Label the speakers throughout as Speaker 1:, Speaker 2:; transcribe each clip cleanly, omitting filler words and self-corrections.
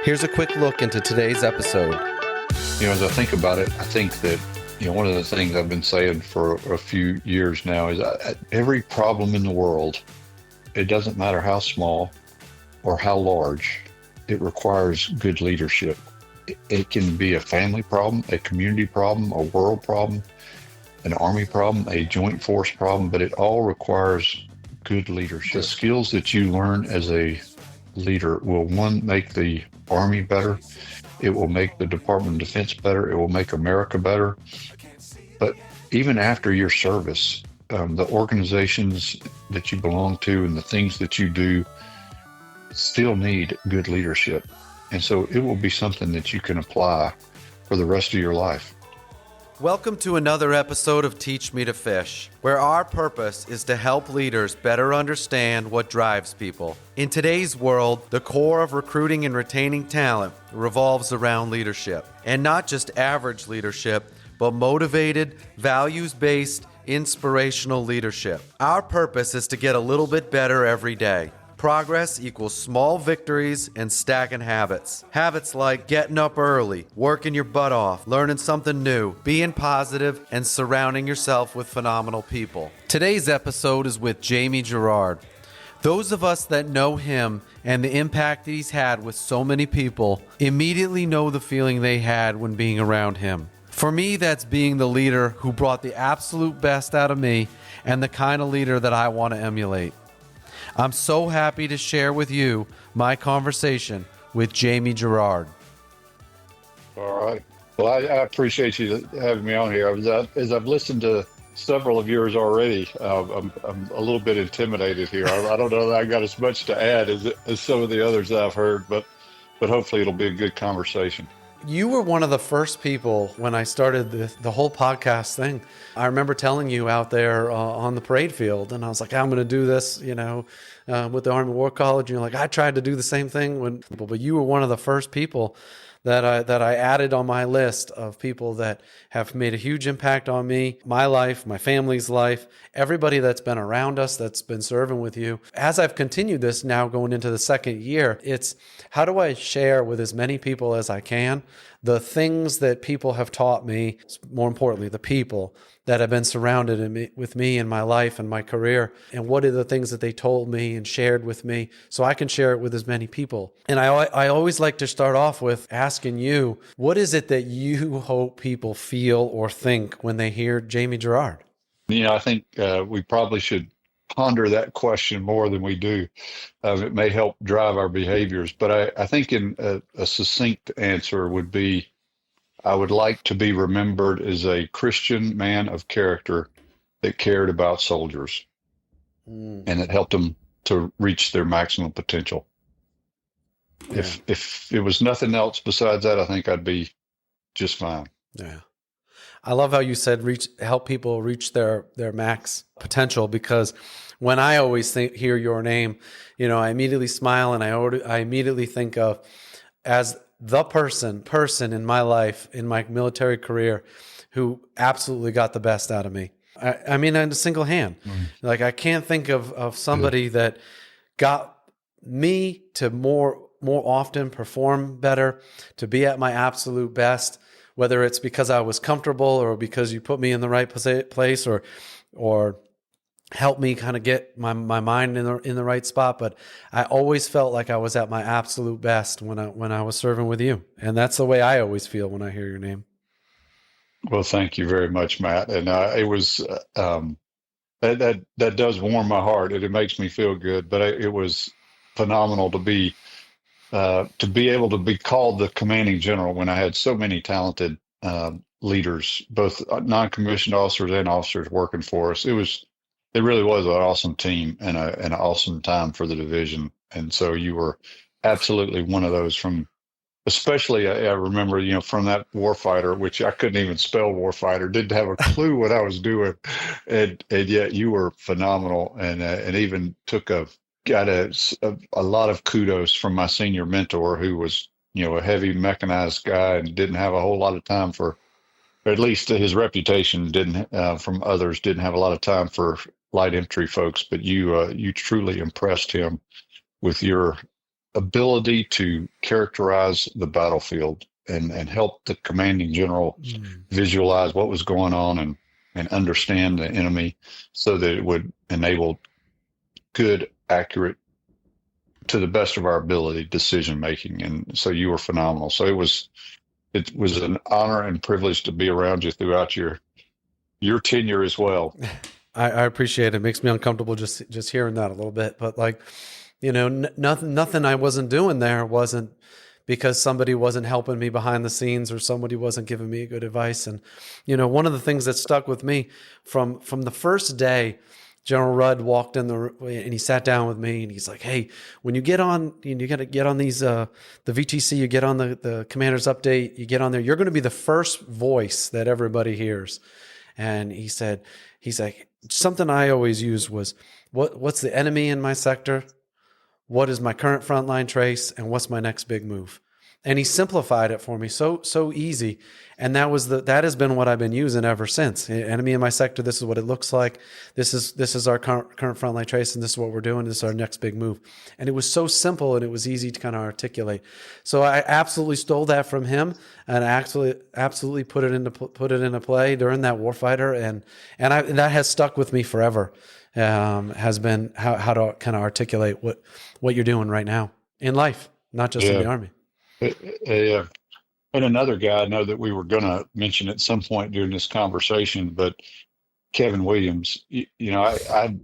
Speaker 1: Here's a quick look into today's episode.
Speaker 2: As I think about it, I think that, one of the things I've been saying for a few years now is every problem in the world, it doesn't matter how small or how large, it requires good leadership. It can be a family problem, a community problem, a world problem, an army problem, a joint force problem, but it all requires good leadership. The skills that you learn as a leader will, one, make the Army better. It will make the Department of Defense better. It will make America better. But even after your service, the organizations that you belong to and the things that you do still need good leadership. And so it will be something that you can apply for the rest of your life.
Speaker 1: Welcome to another episode of Teach Me to Fish, where our purpose is to help leaders better understand what drives people. In today's world, the core of recruiting and retaining talent revolves around leadership. And not just average leadership, but motivated, values-based, inspirational leadership. Our purpose is to get a little bit better every day. Progress equals small victories and stacking habits. Habits like getting up early, working your butt off, learning something new, being positive, and surrounding yourself with phenomenal people. Today's episode is with Jamie Jarrard. Those of us that know him and the impact that he's had with so many people immediately know the feeling they had when being around him. For me, that's being the leader who brought the absolute best out of me and the kind of leader that I want to emulate. I'm so happy to share with you my conversation with Jamie Jarrard.
Speaker 2: All right. Well, I appreciate you having me on here. As I've listened to several of yours already, I'm a little bit intimidated here. I don't know that I got as much to add as some of the others that I've heard, but hopefully it'll be a good conversation.
Speaker 1: You were one of the first people when I started the whole podcast thing. I remember telling you out there on the parade field, and I was like, I'm going to do this, with the Army War College. And you're like, I tried to do the same thing, but you were one of the first people that I added on my list of people that have made a huge impact on me, my life, my family's life, everybody that's been around us, that's been serving with you. As I've continued this now going into the second year, it's how do I share with as many people as I can the things that people have taught me, more importantly, the people that have been surrounded with me in my life and my career, and what are the things that they told me and shared with me so I can share it with as many people. And I always like to start off with asking you, what is it that you hope people feel or think when they hear Jamie Jarrard?
Speaker 2: I think we probably should ponder that question more than we do. It may help drive our behaviors, but I think in a succinct answer would be, I would like to be remembered as a Christian man of character that cared about soldiers and that helped them to reach their maximum potential. Yeah. If it was nothing else besides that, I think I'd be just fine.
Speaker 1: Yeah. I love how you said help people reach their max potential, because when I always hear your name, I immediately smile, and I immediately think of as the person in my life, in my military career, who absolutely got the best out of me. I mean, in a single hand. Like, I can't think of somebody that got me to more often perform better, to be at my absolute best, whether it's because I was comfortable or because you put me in the right place or help me kind of get my mind in the right spot. But I always felt like I was at my absolute best when I was serving with you. And that's the way I always feel when I hear your name.
Speaker 2: Well, thank you very much, Matt. And it was, that does warm my heart, and it makes me feel good, but it was phenomenal to be able to be called the commanding general when I had so many talented leaders, both non-commissioned officers and officers working for us. It really was an awesome team and an awesome time for the division. And so you were absolutely one of those especially I remember, from that warfighter, which I couldn't even spell warfighter, didn't have a clue what I was doing. And yet you were phenomenal and even got a lot of kudos from my senior mentor, who was, a heavy mechanized guy and didn't have a whole lot of time for, or at least his reputation from others didn't have a lot of time for light infantry folks, but you truly impressed him with your ability to characterize the battlefield and help the commanding general visualize what was going on and understand the enemy so that it would enable good, accurate, to the best of our ability, decision making. And so you were phenomenal. So it was an honor and privilege to be around you throughout your tenure as well.
Speaker 1: I appreciate it. It makes me uncomfortable just hearing that a little bit, but like, nothing I wasn't doing there wasn't because somebody wasn't helping me behind the scenes or somebody wasn't giving me good advice. And, one of the things that stuck with me from the first day, General Rudd walked in and he sat down with me and he's like, "Hey, when you get on, you got to get on these, the VTC, you get on the commander's update, you get on there, you're going to be the first voice that everybody hears." And he's like, something I always used was, what's the enemy in my sector? What is my current frontline trace? And what's my next big move? And he simplified it for me so easy. And that has been what I've been using ever since. Enemy in my sector, this is what it looks like. This is our current frontline trace, and this is what we're doing. This is our next big move. And it was so simple and it was easy to kind of articulate. So I absolutely stole that from him and absolutely put it into play during that warfighter. And that has stuck with me forever. Has been how to kind of articulate what you're doing right now in life, not just in the Army.
Speaker 2: And another guy I know that we were going to mention at some point during this conversation, but Kevin Williams, I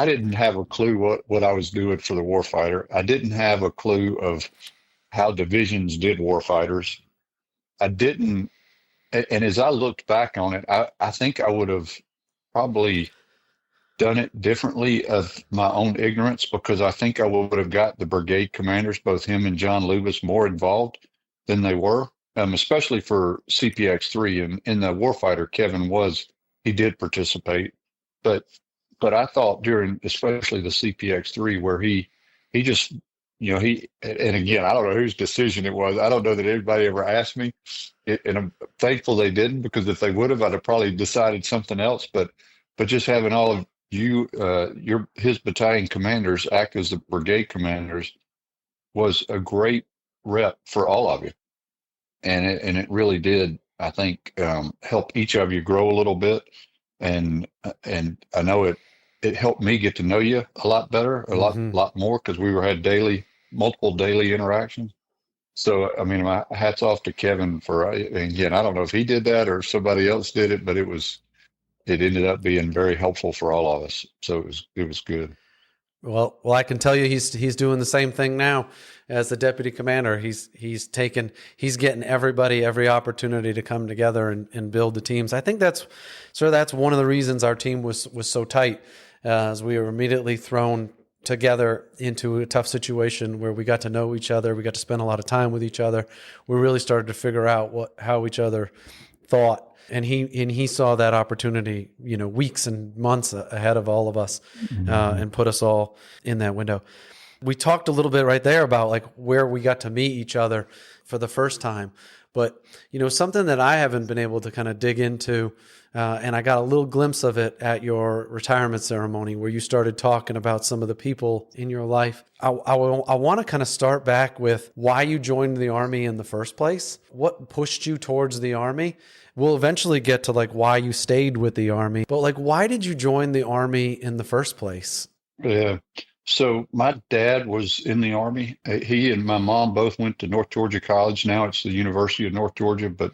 Speaker 2: didn't have a clue what I was doing for the warfighter. I didn't have a clue of how divisions did warfighters. I didn't, and as I looked back on it, I think I would have probably done it differently of my own ignorance, because I think I would have got the brigade commanders, both him and John Lubis, more involved than they were, especially for CPX-3. And in the warfighter, Kevin he did participate, but I thought during, especially the CPX-3, where he just, and again, I don't know whose decision it was. I don't know that anybody ever asked me, and I'm thankful they didn't, because if they would have, I'd have probably decided something else. But just having all of his battalion commanders act as the brigade commanders was a great rep for all of you, and it really did, I think, help each of you grow a little bit, and I know it helped me get to know you a lot better, a lot more, because we had multiple daily interactions. So I mean, my hats off to Kevin for, again, I don't know if he did that or somebody else did it, but it ended up being very helpful for all of us. So it was good.
Speaker 1: Well, I can tell you he's doing the same thing now as the deputy commander. He's getting everybody every opportunity to come together and build the teams. I think that's one of the reasons our team was so tight, as we were immediately thrown together into a tough situation where we got to know each other. We got to spend a lot of time with each other. We really started to figure out how each other thought. And he saw that opportunity, weeks and months ahead of all of us, and put us all in that window. We talked a little bit right there about like where we got to meet each other for the first time, but something that I haven't been able to kind of dig into, and I got a little glimpse of it at your retirement ceremony where you started talking about some of the people in your life. I want to kind of start back with why you joined the Army in the first place. What pushed you towards the Army? We'll eventually get to like why you stayed with the Army, but like, why did you join the Army in the first place?
Speaker 2: Yeah. So my dad was in the Army. He and my mom both went to North Georgia College. Now it's the University of North Georgia, but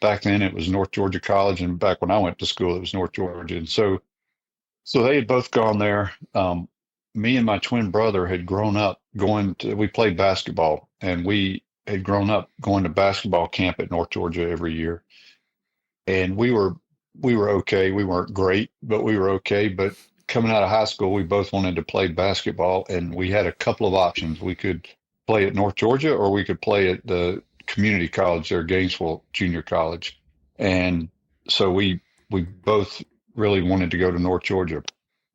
Speaker 2: back then it was North Georgia College. And back when I went to school, it was North Georgia. And so they had both gone there. Me and my twin brother had grown up we played basketball, and we had grown up going to basketball camp at North Georgia every year. And we were okay. We weren't great, but we were okay. But coming out of high school, we both wanted to play basketball, and we had a couple of options. We could play at North Georgia, or we could play at the community college there, Gainesville Junior College. And so we both really wanted to go to North Georgia.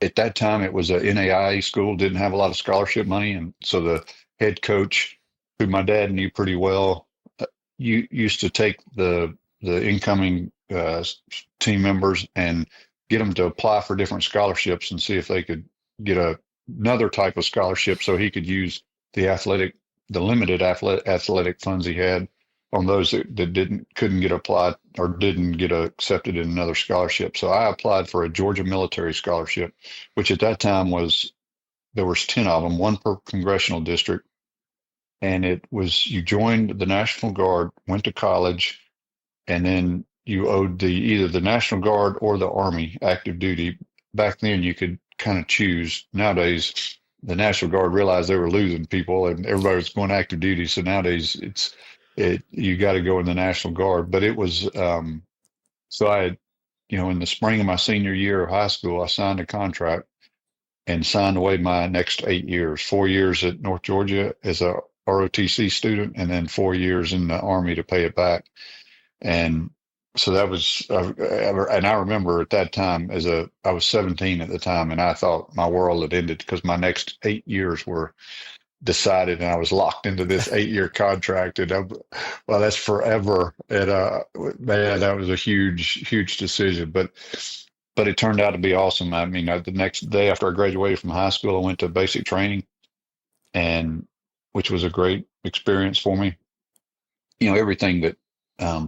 Speaker 2: At that time, it was a NAIA school, didn't have a lot of scholarship money. And so the head coach, who my dad knew pretty well, used to take the incoming team members and get them to apply for different scholarships and see if they could get another type of scholarship so he could use the limited athletic funds he had on those that couldn't get applied or didn't get accepted in another scholarship. So I applied for a Georgia military scholarship, which at that time there was 10 of them, one per congressional district. And it was, you joined the National Guard, went to college, and then you owed either the National Guard or the Army active duty. Back then, you could kind of choose. Nowadays, the National Guard realized they were losing people, and everybody was going active duty. So nowadays, you got to go in the National Guard. But it was so I had, in the spring of my senior year of high school, I signed a contract and signed away my next 8 years, 4 years at North Georgia as a ROTC student, and then 4 years in the Army to pay it back. And so that was, and I remember at that time I was 17 at the time, and I thought my world had ended because my next 8 years were decided, and I was locked into this 8 year contract. And well, that's forever. And man, that was a huge, huge decision. But it turned out to be awesome. I mean, the next day after I graduated from high school, I went to basic training, and which was a great experience for me. Everything that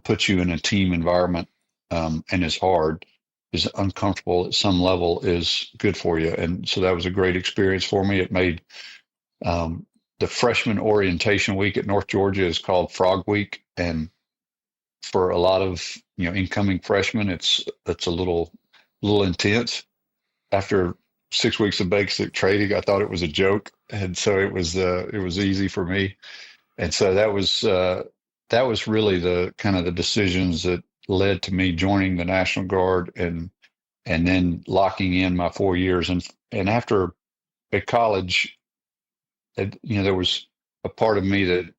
Speaker 2: puts you in a team environment and is hard, is uncomfortable at some level, is good for you. And so that was a great experience for me. It made the freshman orientation week at North Georgia is called Frog Week. And for a lot of, incoming freshmen, it's a little intense. After 6 weeks of basic training, I thought it was a joke. And so it was easy for me. And so that was really the kind of the decisions that led to me joining the National Guard and then locking in my 4 years. And after at college, there was a part of me that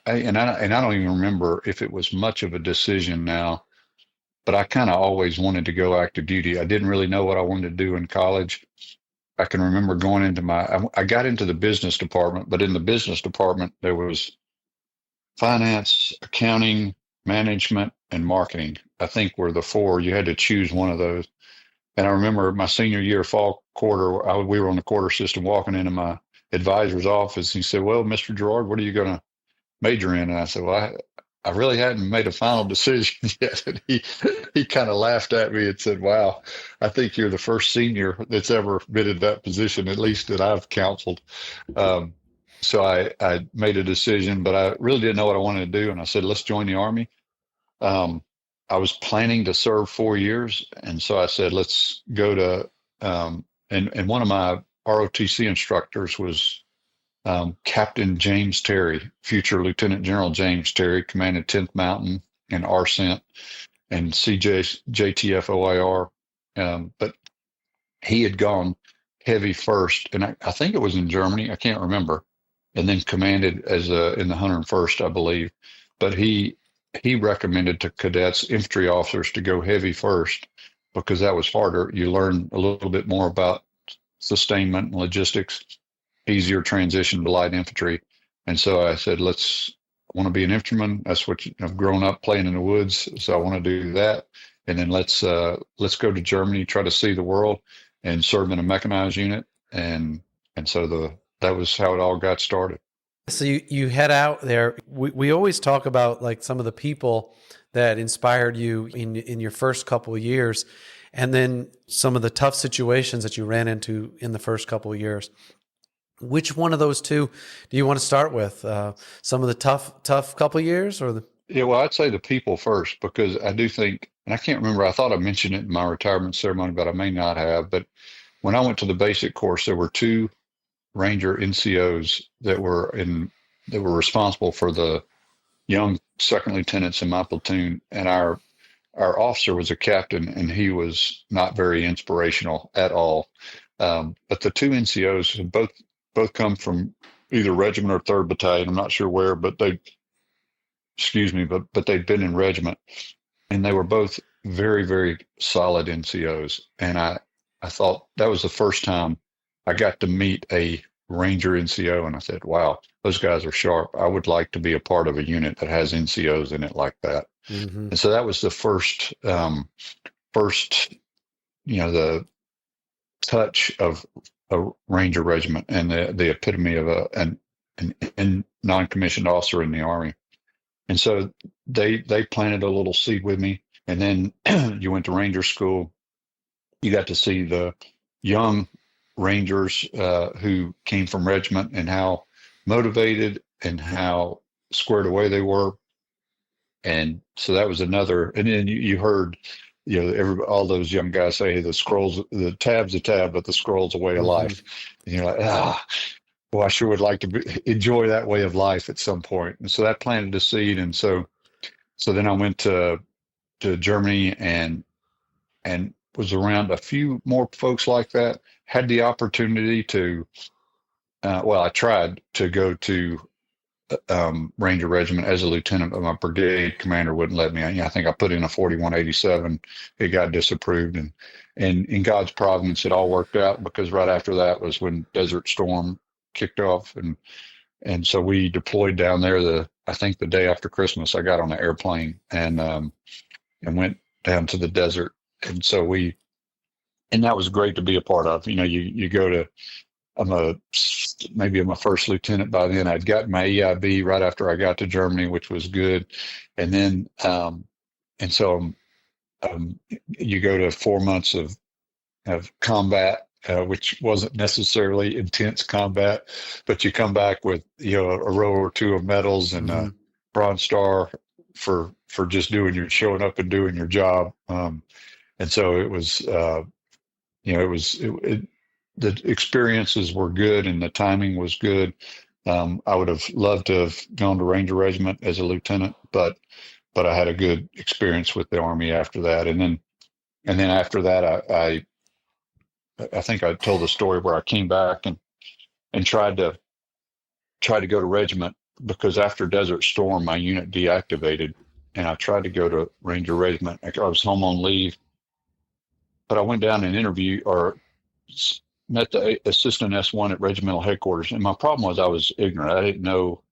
Speaker 2: I don't even remember if it was much of a decision now, but I kind of always wanted to go active duty. I didn't really know what I wanted to do in college. I can remember going I got into the business department, but in the business department, there was finance, accounting, management, and marketing, I think, were the four. You had to choose one of those. And I remember my senior year fall quarter, we were on the quarter system, walking into my advisor's office. He said, "Well, Mr. Jarrard, what are you going to major in?" And I said, "Well, I really hadn't made a final decision yet." And he kind of laughed at me and said, "Wow, I think you're the first senior that's ever been in that position, at least that I've counseled." So I made a decision, but I really didn't know what I wanted to do. And I said, "Let's join the Army." I was planning to serve 4 years. And so I said, let's go to, and one of my ROTC instructors was Captain James Terry, future Lieutenant General James Terry, commanded 10th Mountain and RCENT and JTF OIR. But he had gone heavy first, and I think it was in Germany, I can't remember, and then commanded as in the 101st, I believe. But he recommended to cadets, infantry officers, to go heavy first because that was harder. You learn a little bit more about sustainment and logistics, easier transition to light infantry. And so I said, I want to be an infantryman. That's what I've grown up playing in the woods. So I want to do that. And then let's go to Germany, try to see the world, and serve in a mechanized unit. And so that was how it all got started.
Speaker 1: So you head out there. We always talk about like some of the people that inspired you in your first couple of years, and then some of the tough situations that you ran into in the first couple of years. Which one of those two do you want to start with? Some of the tough couple of years, or
Speaker 2: Yeah, well, I'd say the people first, because I do think, and I can't remember, I thought I mentioned it in my retirement ceremony, but I may not have. But when I went to the basic course, there were two Ranger NCOs that were responsible for the young second lieutenants in my platoon, and our officer was a captain, and he was not very inspirational at all. But the two NCOs had both come from either regiment or 3rd Battalion. I'm not sure where, but they'd been in regiment, and they were both very, very solid NCOs. And I thought that was the first time I got to meet a Ranger NCO, and I said, "Wow, those guys are sharp. I would like to be a part of a unit that has NCOs in it like that." Mm-hmm. And so that was the first, the touch of a Ranger regiment, and the epitome of and non-commissioned officer in the Army. And so they planted a little seed with me. And then you went to Ranger School. You got to see the young Rangers who came from regiment and how motivated and how squared away they were. And so that was another. And then you heard, all those young guys say, hey, the tab's a tab, but the scroll's a way of life. And you're like, well, I sure would like to enjoy that way of life at some point. And so that planted a seed. And so then I went to Germany and was around a few more folks like that. Had the opportunity to, I tried to go to Ranger Regiment as a lieutenant, but my brigade commander wouldn't let me. I think I put in a 4187. It got disapproved, and in God's providence, it all worked out because right after that was when Desert Storm kicked off, and so we deployed down there. I think the day after Christmas, I got on an airplane and went down to the desert, and so and that was great to be a part of. You go to. Maybe I'm a first lieutenant by then. I'd gotten my EIB right after I got to Germany, which was good. And then, and so you go to 4 months of combat, which wasn't necessarily intense combat, but you come back with, a row or two of medals and a Bronze Star for just showing up and doing your job. And so it was, the experiences were good and the timing was good. I would have loved to have gone to Ranger Regiment as a lieutenant, but I had a good experience with the Army after that. And then after that, I think I told the story where I came back and tried to go to regiment because after Desert Storm, my unit deactivated and I tried to go to Ranger Regiment. I was home on leave, but I went down and interviewed or met the assistant S1 at regimental headquarters. And my problem was I was ignorant. I didn't know,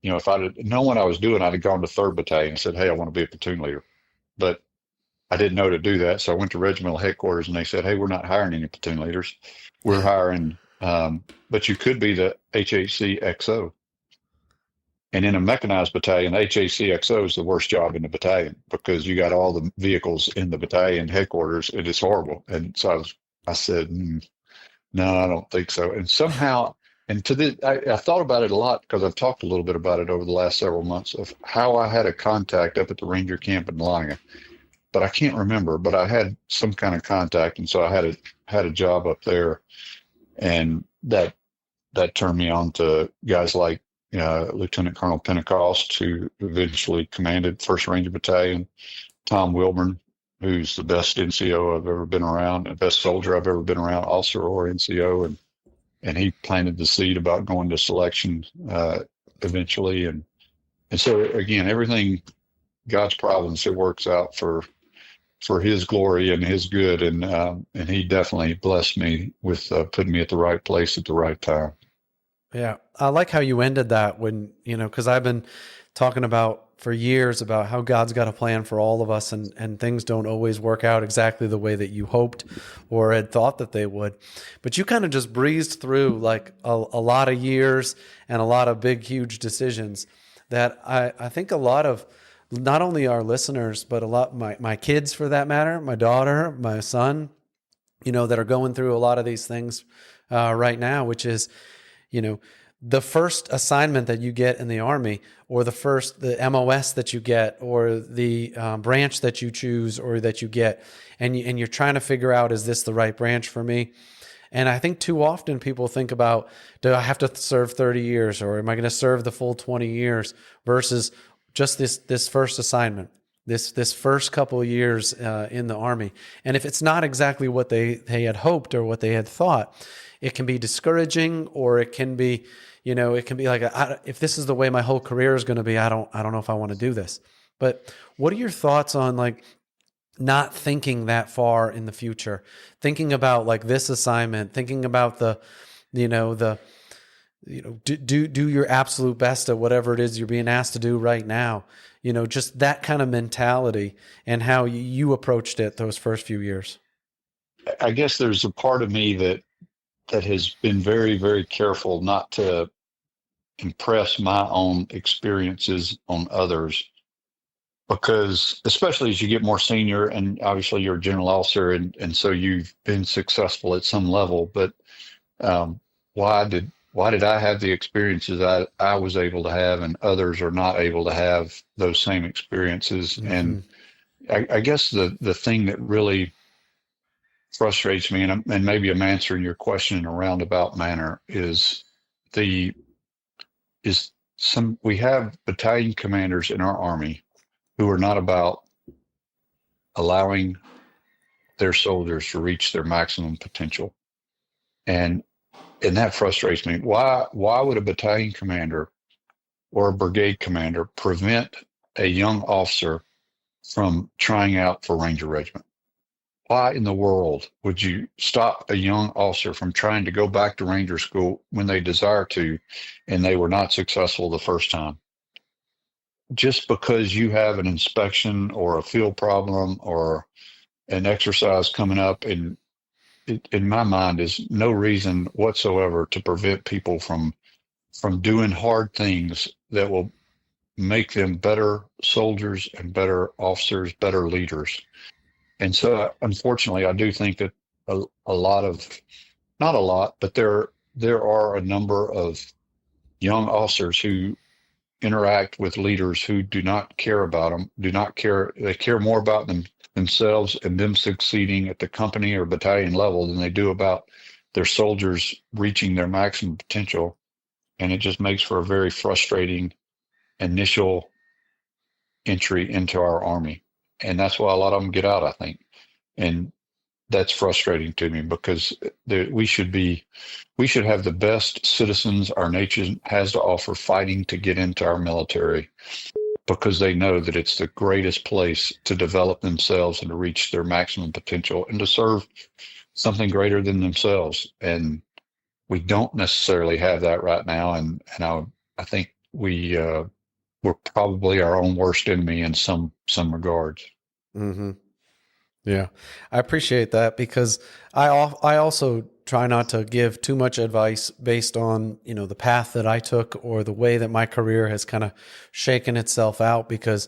Speaker 2: if I'd known what I was doing, I'd have gone to 3rd Battalion and said, hey, I want to be a platoon leader. But I didn't know to do that. So I went to regimental headquarters and they said, hey, we're not hiring any platoon leaders. We're hiring, but you could be the HHC XO. And in a mechanized battalion, HHC XO is the worst job in the battalion because you got all the vehicles in the battalion headquarters. It is horrible. And so I said, no, I don't think so. And somehow, and to this, I thought about it a lot because I've talked a little bit about it over the last several months of how I had a contact up at the Ranger camp in Langa, but I can't remember. But I had some kind of contact, and so I had a job up there, and that turned me on to guys like Lieutenant Colonel Pentecost, who eventually commanded 1st Ranger Battalion, Tom Wilburn, who's the best NCO I've ever been around, the best soldier I've ever been around, officer or NCO, and he planted the seed about going to selection eventually, and so again, everything, God's providence, it works out for His glory and His good, and He definitely blessed me with putting me at the right place at the right time.
Speaker 1: Yeah, I like how you ended that when because I've been talking about for years about how God's got a plan for all of us and things don't always work out exactly the way that you hoped or had thought that they would. But you kind of just breezed through like a lot of years and a lot of big, huge decisions that I think a lot of not only our listeners, but a lot my kids for that matter, my daughter, my son, that are going through a lot of these things right now, which is, the first assignment that you get in the Army, or the MOS that you get, or the branch that you choose or that you get, and you're trying to figure out, is this the right branch for me? And I think too often people think about, do I have to serve 30 years, or am I going to serve the full 20 years versus just this first assignment, this first couple of years in the Army. And if it's not exactly what they had hoped or what they had thought, it can be discouraging, or it can be, it can be like, if this is the way my whole career is going to be, I don't know if I want to do this. But what are your thoughts on like not thinking that far in the future, thinking about like this assignment, thinking about do your absolute best at whatever it is you're being asked to do right now, just that kind of mentality and how you approached it those first few years?
Speaker 2: I guess there's a part of me that has been very, very careful not to impress my own experiences on others, because especially as you get more senior, and obviously you're a general officer, and so you've been successful at some level, but um, why did I have the experiences I was able to have and others are not able to have those same experiences?
Speaker 1: Mm-hmm.
Speaker 2: And I guess the thing that really frustrates me, and maybe I'm answering your question in a roundabout manner, the is some we have battalion commanders in our Army who are not about allowing their soldiers to reach their maximum potential. And that frustrates me. Why would a battalion commander or a brigade commander prevent a young officer from trying out for Ranger Regiment? Why in the world would you stop a young officer from trying to go back to Ranger School when they desire to and they were not successful the first time? Just because you have an inspection or a field problem or an exercise coming up, and in my mind is no reason whatsoever to prevent people from doing hard things that will make them better soldiers and better officers, better leaders. And so, unfortunately, I do think that a lot of, not a lot, but there are a number of young officers who interact with leaders who do not care about them, do not care. They care more about themselves and them succeeding at the company or battalion level than they do about their soldiers reaching their maximum potential. And it just makes for a very frustrating initial entry into our Army. And that's why a lot of them get out, I think. And that's frustrating to me, because we should have the best citizens our nation has to offer fighting to get into our military, because they know that it's the greatest place to develop themselves and to reach their maximum potential and to serve something greater than themselves. And we don't necessarily have that right now. And I think we're probably our own worst enemy in some regards.
Speaker 1: Mm-hmm. Yeah, I appreciate that, because I also try not to give too much advice based on, the path that I took or the way that my career has kind of shaken itself out, because,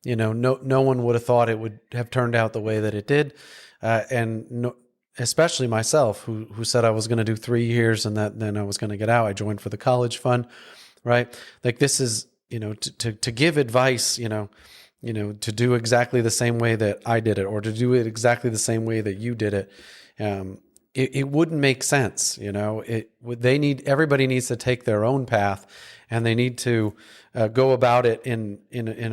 Speaker 1: no one would have thought it would have turned out the way that it did. And no, especially myself, who said I was going to do 3 years and that then I was going to get out. I joined for the college fund, right? Like, this is, to give advice, to do exactly the same way that I did it, or to do it exactly the same way that you did it. It wouldn't make sense. Everybody needs to take their own path, and they need to go about it in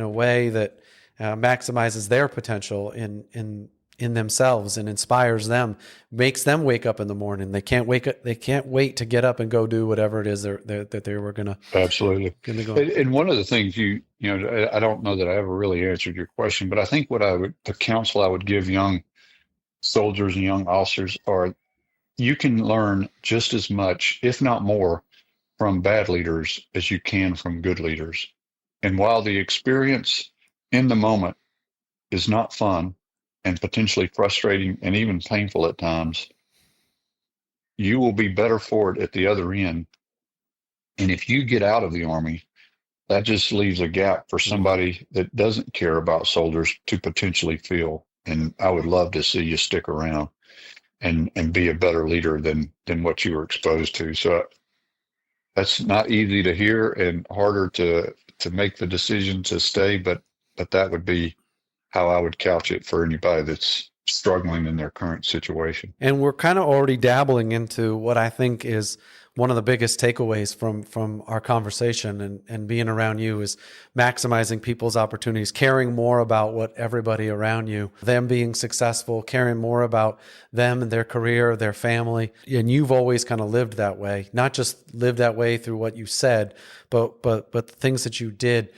Speaker 1: a way that maximizes their potential in themselves and inspires them, makes them wake up in the morning. They can't wait to get up and go do whatever it is that they were going to.
Speaker 2: Absolutely.
Speaker 1: Go.
Speaker 2: And one of the things I don't know that I ever really answered your question, but I think the counsel I would give young soldiers and young officers are, you can learn just as much, if not more, from bad leaders as you can from good leaders. And while the experience in the moment is not fun and potentially frustrating and even painful at times, you will be better for it at the other end. And if you get out of the Army, that just leaves a gap for somebody that doesn't care about soldiers to potentially fill. And I would love to see you stick around and be a better leader than what you were exposed to. So that's not easy to hear and harder to make the decision to stay, but that would be how I would couch it for anybody that's struggling in their current situation.
Speaker 1: And we're kind of already dabbling into what I think is one of the biggest takeaways from our conversation and being around you is maximizing people's opportunities, caring more about what everybody around you, them being successful, caring more about them and their career, their family. And you've always kind of lived that way, not just lived that way through what you said, but the things that you did.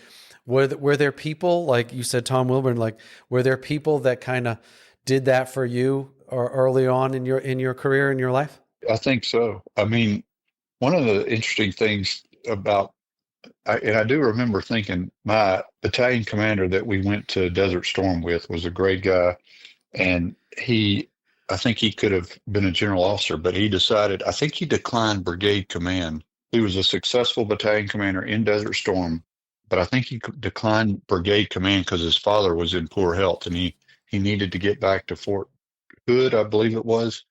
Speaker 1: Were there people, like you said, Tom Wilburn, like, were there people that kind of did that for you or early on in your career, in your life?
Speaker 2: I think so. I mean, one of the interesting things and I do remember thinking, my battalion commander that we went to Desert Storm with was a great guy. And I think he could have been a general officer, but he decided, I think he declined brigade command He was a successful battalion commander in Desert Storm, but I think he declined brigade command because his father was in poor health and he needed to get back to Fort Hood, I believe it was.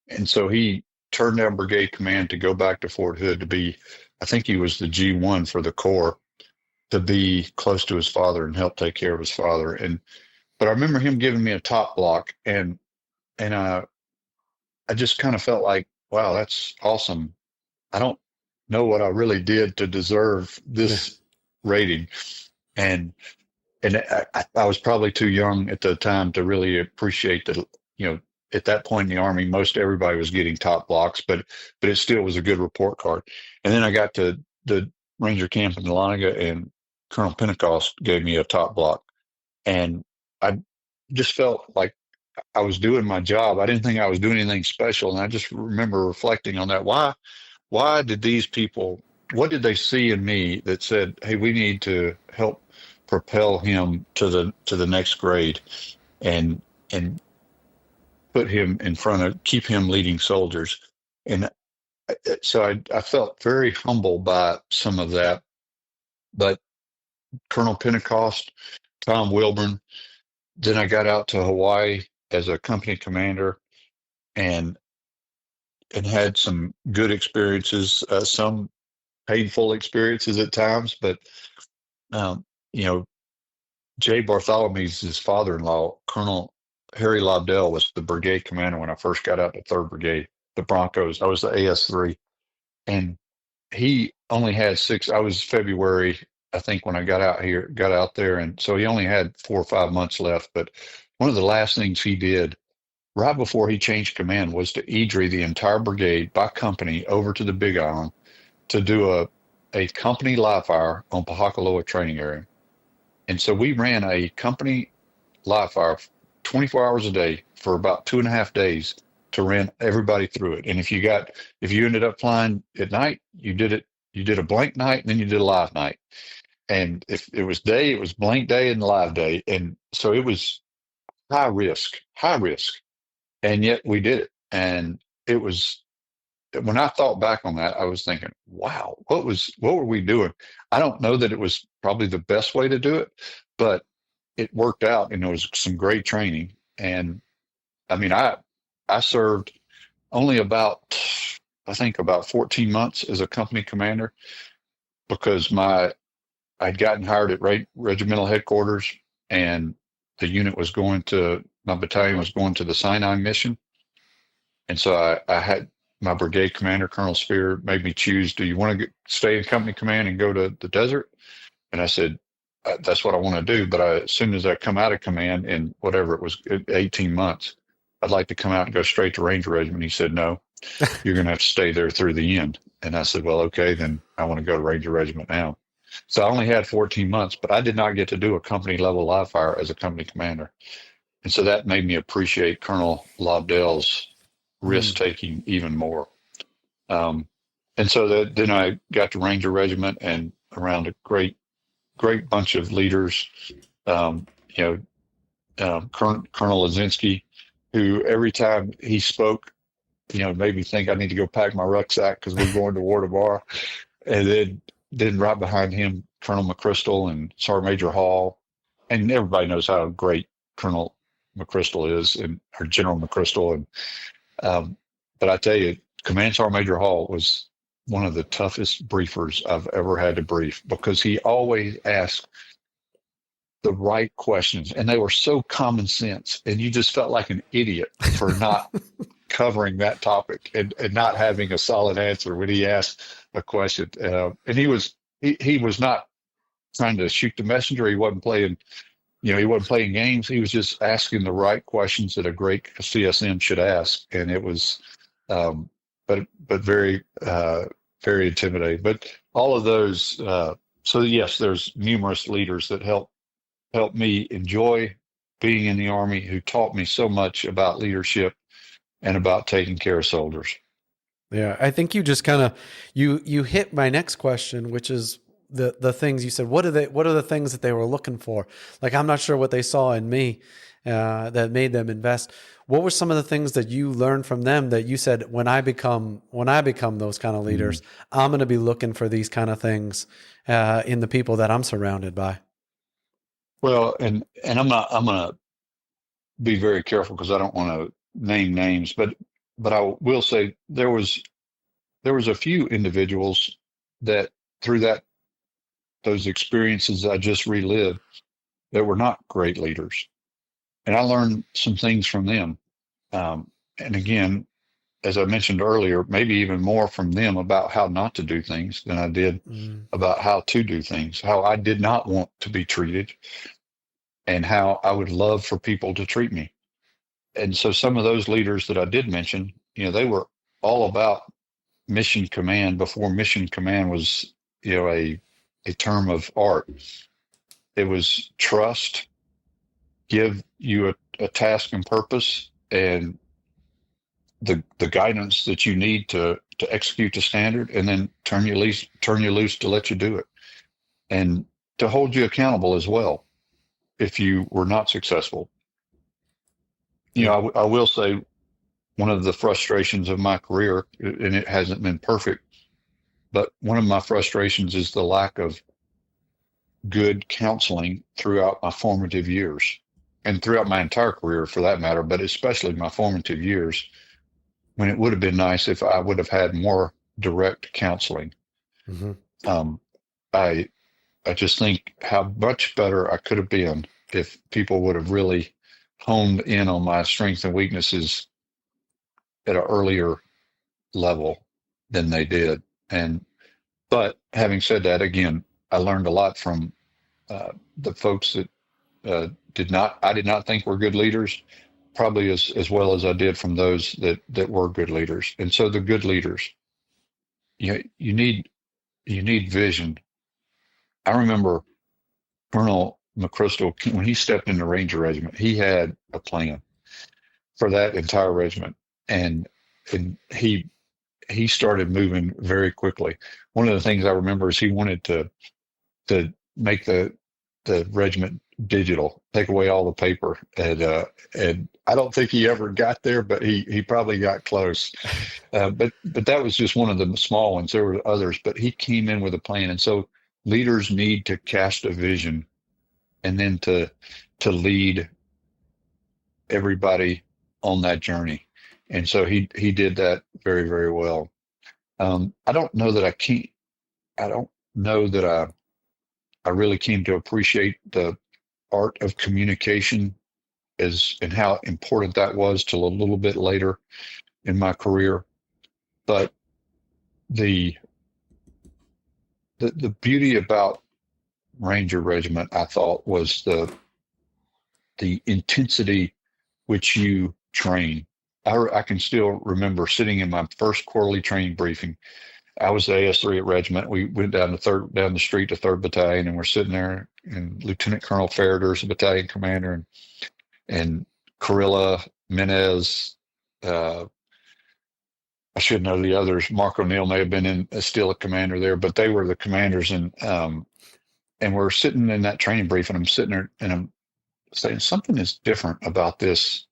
Speaker 2: And so he turned down brigade command to go back to Fort Hood to be, I think he was the G1 for the Corps, to be close to his father and help take care of his father. But I remember him giving me a top block, and I just kind of felt like, wow, that's awesome. I don't know what I really did to deserve this rating. And I was probably too young at the time to really appreciate that, at that point in the Army, most everybody was getting top blocks, but it still was a good report card. And then I got to the Ranger camp in Dahlonega, and Colonel Pentecost gave me a top block. And I just felt like I was doing my job. I didn't think I was doing anything special. And I just remember reflecting on that. Why did these people, what did they see in me that said, hey, we need to help propel him to the next grade and put him in front of, keep him leading soldiers. And so I felt very humbled by some of that. But Colonel Pentecost, Tom Wilburn, then I got out to Hawaii as a company commander and had some good experiences, some painful experiences at times, but um, you know, Jay Bartholomew's his father-in-law, Colonel Harry Lobdell, was the brigade commander when I first got out to 3rd Brigade, the Broncos. I was the AS3, and he only had 6. I was February, I think, when I got out there, and so he only had 4 or 5 months left. But one of the last things he did right before he changed command was to EDRI the entire brigade by company over to the Big Island to do a company live fire on Pahakaloa training area. And so we ran a company live fire 24 hours a day for about 2.5 days to run everybody through it. And if you ended up flying at night, you did a blank night, and then you did a live night. And if it was day, it was blank day and live day. And so it was high risk. And yet we did it. And it was, when I thought back on that, I was thinking, wow, what were we doing? I don't know that it was probably the best way to do it, but it worked out, and there was some great training. And I mean, I served only about 14 months as a company commander because I'd gotten hired at regimental headquarters, and my battalion was going to the Sinai mission. And so I had my brigade commander, Colonel Spear, made me choose, do you want to stay in company command and go to the desert? And I said, that's what I want to do. But as soon as I come out of command in whatever it was, 18 months, I'd like to come out and go straight to Ranger Regiment. He said, no, you're going to have to stay there through the end. And I said, well, okay, then I want to go to Ranger Regiment now. So I only had 14 months, but I did not get to do a company level live fire as a company commander. And so that made me appreciate Colonel Lobdell's risk taking even more. And so then I got to Ranger Regiment and around a great bunch of leaders, Colonel Lazinski, who every time he spoke, made me think I need to go pack my rucksack because we're going to war tomorrow. And then right behind him, Colonel McChrystal and Sergeant Major Hall. And everybody knows how great Colonel McChrystal is, or General McChrystal. But I tell you, Command Sergeant Major Hall was one of the toughest briefers I've ever had to brief, because he always asked the right questions, and they were so common sense, and you just felt like an idiot for not covering that topic and not having a solid answer when he asked a question. And he was not trying to shoot the messenger. He wasn't playing games. He was just asking the right questions that a great CSM should ask. And it was, but very, very intimidating. But all of those, so yes, there's numerous leaders that helped me enjoy being in the Army, who taught me so much about leadership and about taking care of soldiers.
Speaker 1: Yeah, I think you just kind of you hit my next question, which is the things you said. What are the things that they were looking for? Like, I'm not sure what they saw in me. that made them invest. What were some of the things that you learned from them that you said, when I become those kind of leaders, I'm going to be looking for these kind of things in the people that I'm surrounded by?
Speaker 2: Well, and I'm going to be very careful because I don't want to name names, but I will say there was a few individuals that through those experiences I just relived that were not great leaders, and I learned some things from them. And again, as I mentioned earlier, maybe even more from them about how not to do things than I did about how to do things, how I did not want to be treated, and how I would love for people to treat me. And so some of those leaders that I did mention, they were all about mission command before mission command was, a term of art. It was trust, give you a task and purpose, and the guidance that you need to execute the standard, and then turn you loose to let you do it, and to hold you accountable as well if you were not successful. I will say one of the frustrations of my career, and it hasn't been perfect, but one of my frustrations is the lack of good counseling throughout my formative years, and throughout my entire career for that matter, but especially my formative years, when it would have been nice if I would have had more direct counseling. I just think how much better I could have been if people would have really honed in on my strengths and weaknesses at an earlier level than they did. But having said that, again, I learned a lot from the folks that I did not think were good leaders, probably as well as I did from those that were good leaders. And so the good leaders, you need vision. I remember Colonel McChrystal, when he stepped in the Ranger Regiment, he had a plan for that entire regiment, and he started moving very quickly. One of the things I remember is he wanted to make the regiment digital, take away all the paper, and I don't think he ever got there, but he probably got close. But that was just one of the small ones. There were others, but he came in with a plan, and so leaders need to cast a vision, and then to lead everybody on that journey. And so he did that very, very well. I don't know that I really came to appreciate the art of communication and how important that was till a little bit later in my career. But the beauty about Ranger Regiment, I thought, was the intensity which you train. I can still remember sitting in my first quarterly training briefing. I was the AS3 at Regiment. We went down the street to 3rd Battalion, and we're sitting there, and Lieutenant Colonel Farrader's the battalion commander, and Carilla, Menez, I should know the others. Mark O'Neill may have been still a commander there, but they were the commanders, and we're sitting in that training brief, and I'm sitting there, and I'm saying something is different about this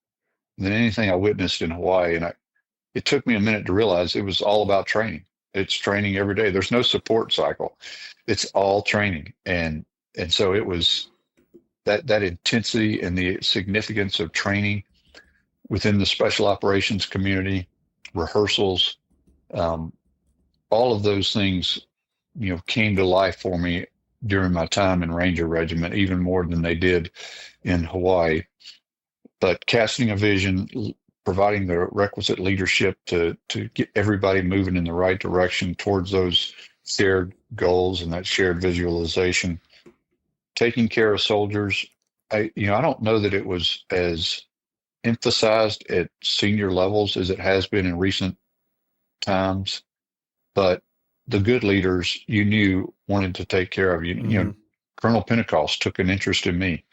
Speaker 2: than anything I witnessed in Hawaii, and it took me a minute to realize it was all about training. It's training every day. There's no support cycle. It's all training. And so it was that intensity and the significance of training within the special operations community, rehearsals, all of those things, came to life for me during my time in Ranger Regiment, even more than they did in Hawaii. But casting a vision, providing the requisite leadership to get everybody moving in the right direction towards those shared goals and that shared visualization, taking care of soldiers. I don't know that it was as emphasized at senior levels as it has been in recent times, but the good leaders you knew wanted to take care of you. Mm-hmm. Colonel Pentecost took an interest in me.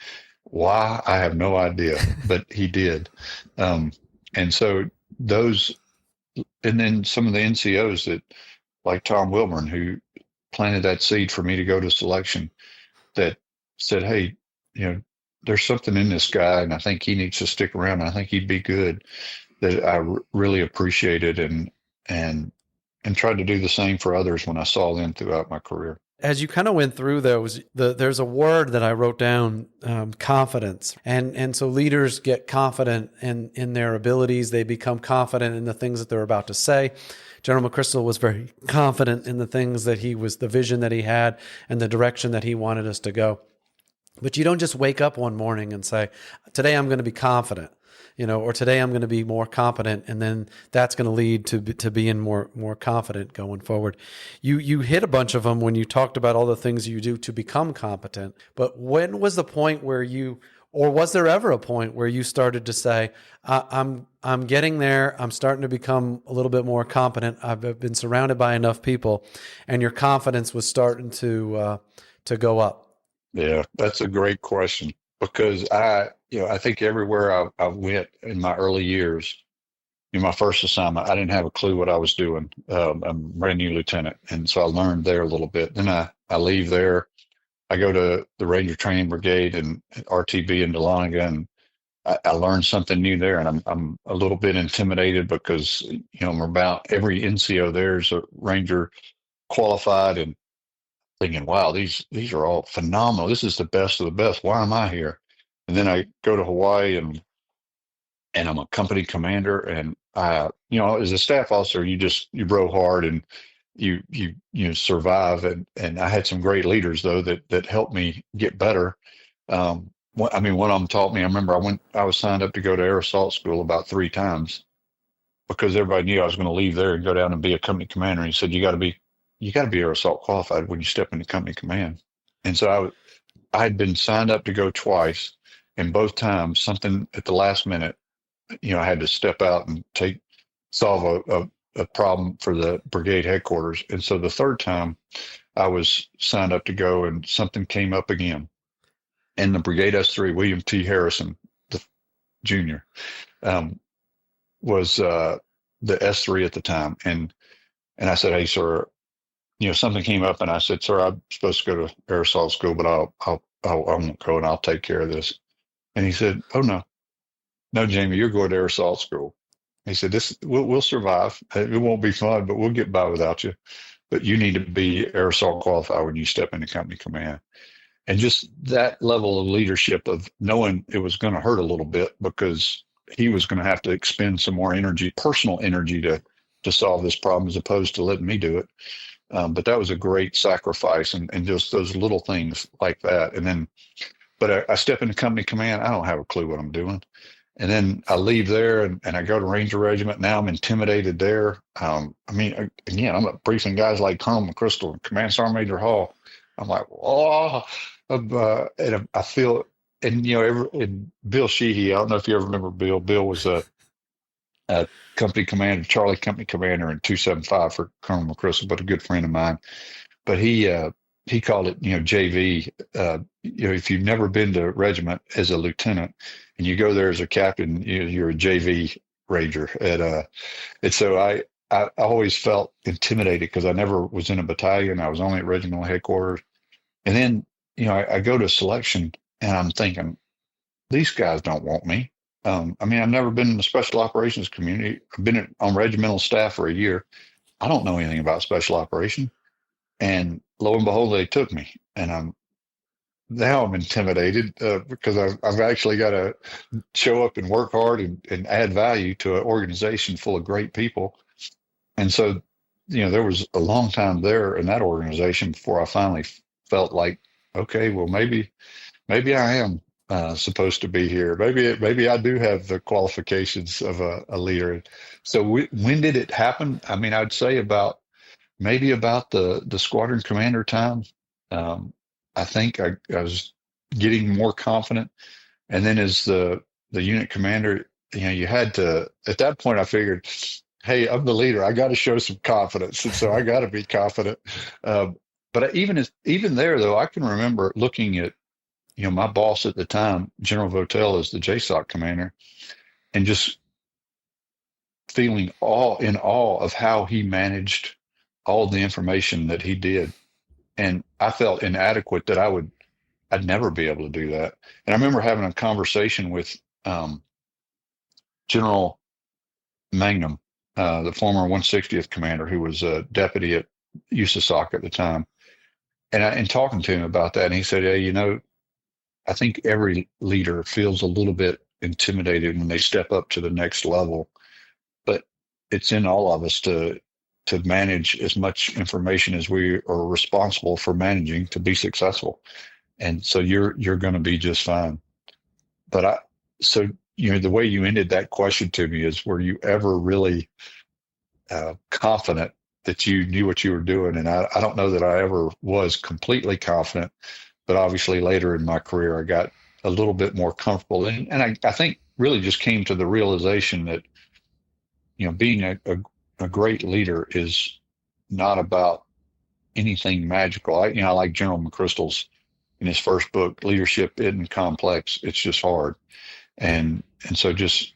Speaker 2: Why? I have no idea, but he did. And so those, and then some of the NCOs that, like Tom Wilburn, who planted that seed for me to go to selection, that said, hey, there's something in this guy, and I think he needs to stick around. I think he'd be good. That I really appreciated and and tried to do the same for others when I saw them throughout my career.
Speaker 1: As you kind of went through those, there's a word that I wrote down, confidence. And so leaders get confident in their abilities. They become confident in the things that they're about to say. General McChrystal was very confident in the things that the vision that he had and the direction that he wanted us to go. But you don't just wake up one morning and say, today I'm going to be confident, or today I'm going to be more competent, and then that's going to lead to being more confident going forward. You hit a bunch of them when you talked about all the things you do to become competent. But when was the point where or was there ever a point where you started to say, I'm getting there, I'm starting to become a little bit more competent, I've been surrounded by enough people, and your confidence was starting to go up?
Speaker 2: Yeah, that's a great question because I think everywhere I went in my early years, in my first assignment, I didn't have a clue what I was doing. I'm a brand new lieutenant, and so I learned there a little bit. Then I leave there. I go to the Ranger Training Brigade and RTB in Dahlonega, and I learned something new there. And I'm a little bit intimidated because I'm about every NCO there is a Ranger qualified, and thinking, wow, these are all phenomenal. This is the best of the best. Why am I here? And then I go to Hawaii and I'm a company commander, and as a staff officer, you row hard and you survive. And I had some great leaders though that helped me get better. One of them taught me. I remember I was signed up to go to air assault school about 3 times because everybody knew I was going to leave there and go down and be a company commander. And he said, you got to be air assault qualified when you step into company command. And so I had been signed up to go twice, and both times something at the last minute, I had to step out and solve a problem for the brigade headquarters. And so the third time I was signed up to go, and something came up again. And the Brigade S3, William T. Harrison, the junior, was the S3 at the time. And I said, hey, sir, something came up, and I said, sir, I'm supposed to go to air assault school, but I won't go, and I'll take care of this. And he said, oh, no, Jamie, you're going to air assault school. He said, we'll survive. It won't be fun, but we'll get by without you. But you need to be air assault qualified when you step into company command. And just that level of leadership of knowing it was going to hurt a little bit because he was going to have to expend some more energy, personal energy to solve this problem as opposed to letting me do it. But that was a great sacrifice, and just those little things like that. And then, but I step into company command, I don't have a clue what I'm doing. And then I leave there and I go to Ranger Regiment. Now I'm intimidated there. Again, I'm briefing guys like Colonel McChrystal and Command Sergeant Major Hall. I'm like, oh, and I feel, and Bill Sheehy, I don't know if you ever remember Bill. Bill was a company commander, Charlie company commander in 275 for Colonel McChrystal, but a good friend of mine. But he called it, JV. If you've never been to regiment as a lieutenant and you go there as a captain, you're a JV Ranger. And so I always felt intimidated because I never was in a battalion. I was only at regimental headquarters. And then, I go to selection and I'm thinking, these guys don't want me. I've never been in the special operations community. I've been on regimental staff for a year. I don't know anything about special operation. And lo and behold, they took me. And I'm intimidated because I've actually got to show up and work hard and add value to an organization full of great people. And so, there was a long time there in that organization before I finally felt like, okay, well, maybe I am supposed to be here. Maybe I do have the qualifications of a leader. So when did it happen? I'd say about the squadron commander time. I think I was getting more confident. And then as the unit commander, you had to, at that point I figured, hey, I'm the leader. I got to show some confidence. And so I got to be confident. But even there though, I can remember looking at, my boss at the time, General Votel, as the JSOC commander, and just feeling in awe of how he managed all the information that he did. And I felt inadequate that I would I'd never be able to do that. And I remember having a conversation with General Magnum, the former 160th commander, who was a deputy at USASOC at the time, and talking to him about that. And he said, "Hey, I think every leader feels a little bit intimidated when they step up to the next level, but it's in all of us to manage as much information as we are responsible for managing to be successful. And so you're going to be just fine." But so the way you ended that question to me is, were you ever really confident that you knew what you were doing? And I don't know that I ever was completely confident, but obviously later in my career, I got a little bit more comfortable. And I think really just came to the realization that, being a great leader is not about anything magical. I like General McChrystal's in his first book, Leadership Isn't Complex, It's Just Hard. And so just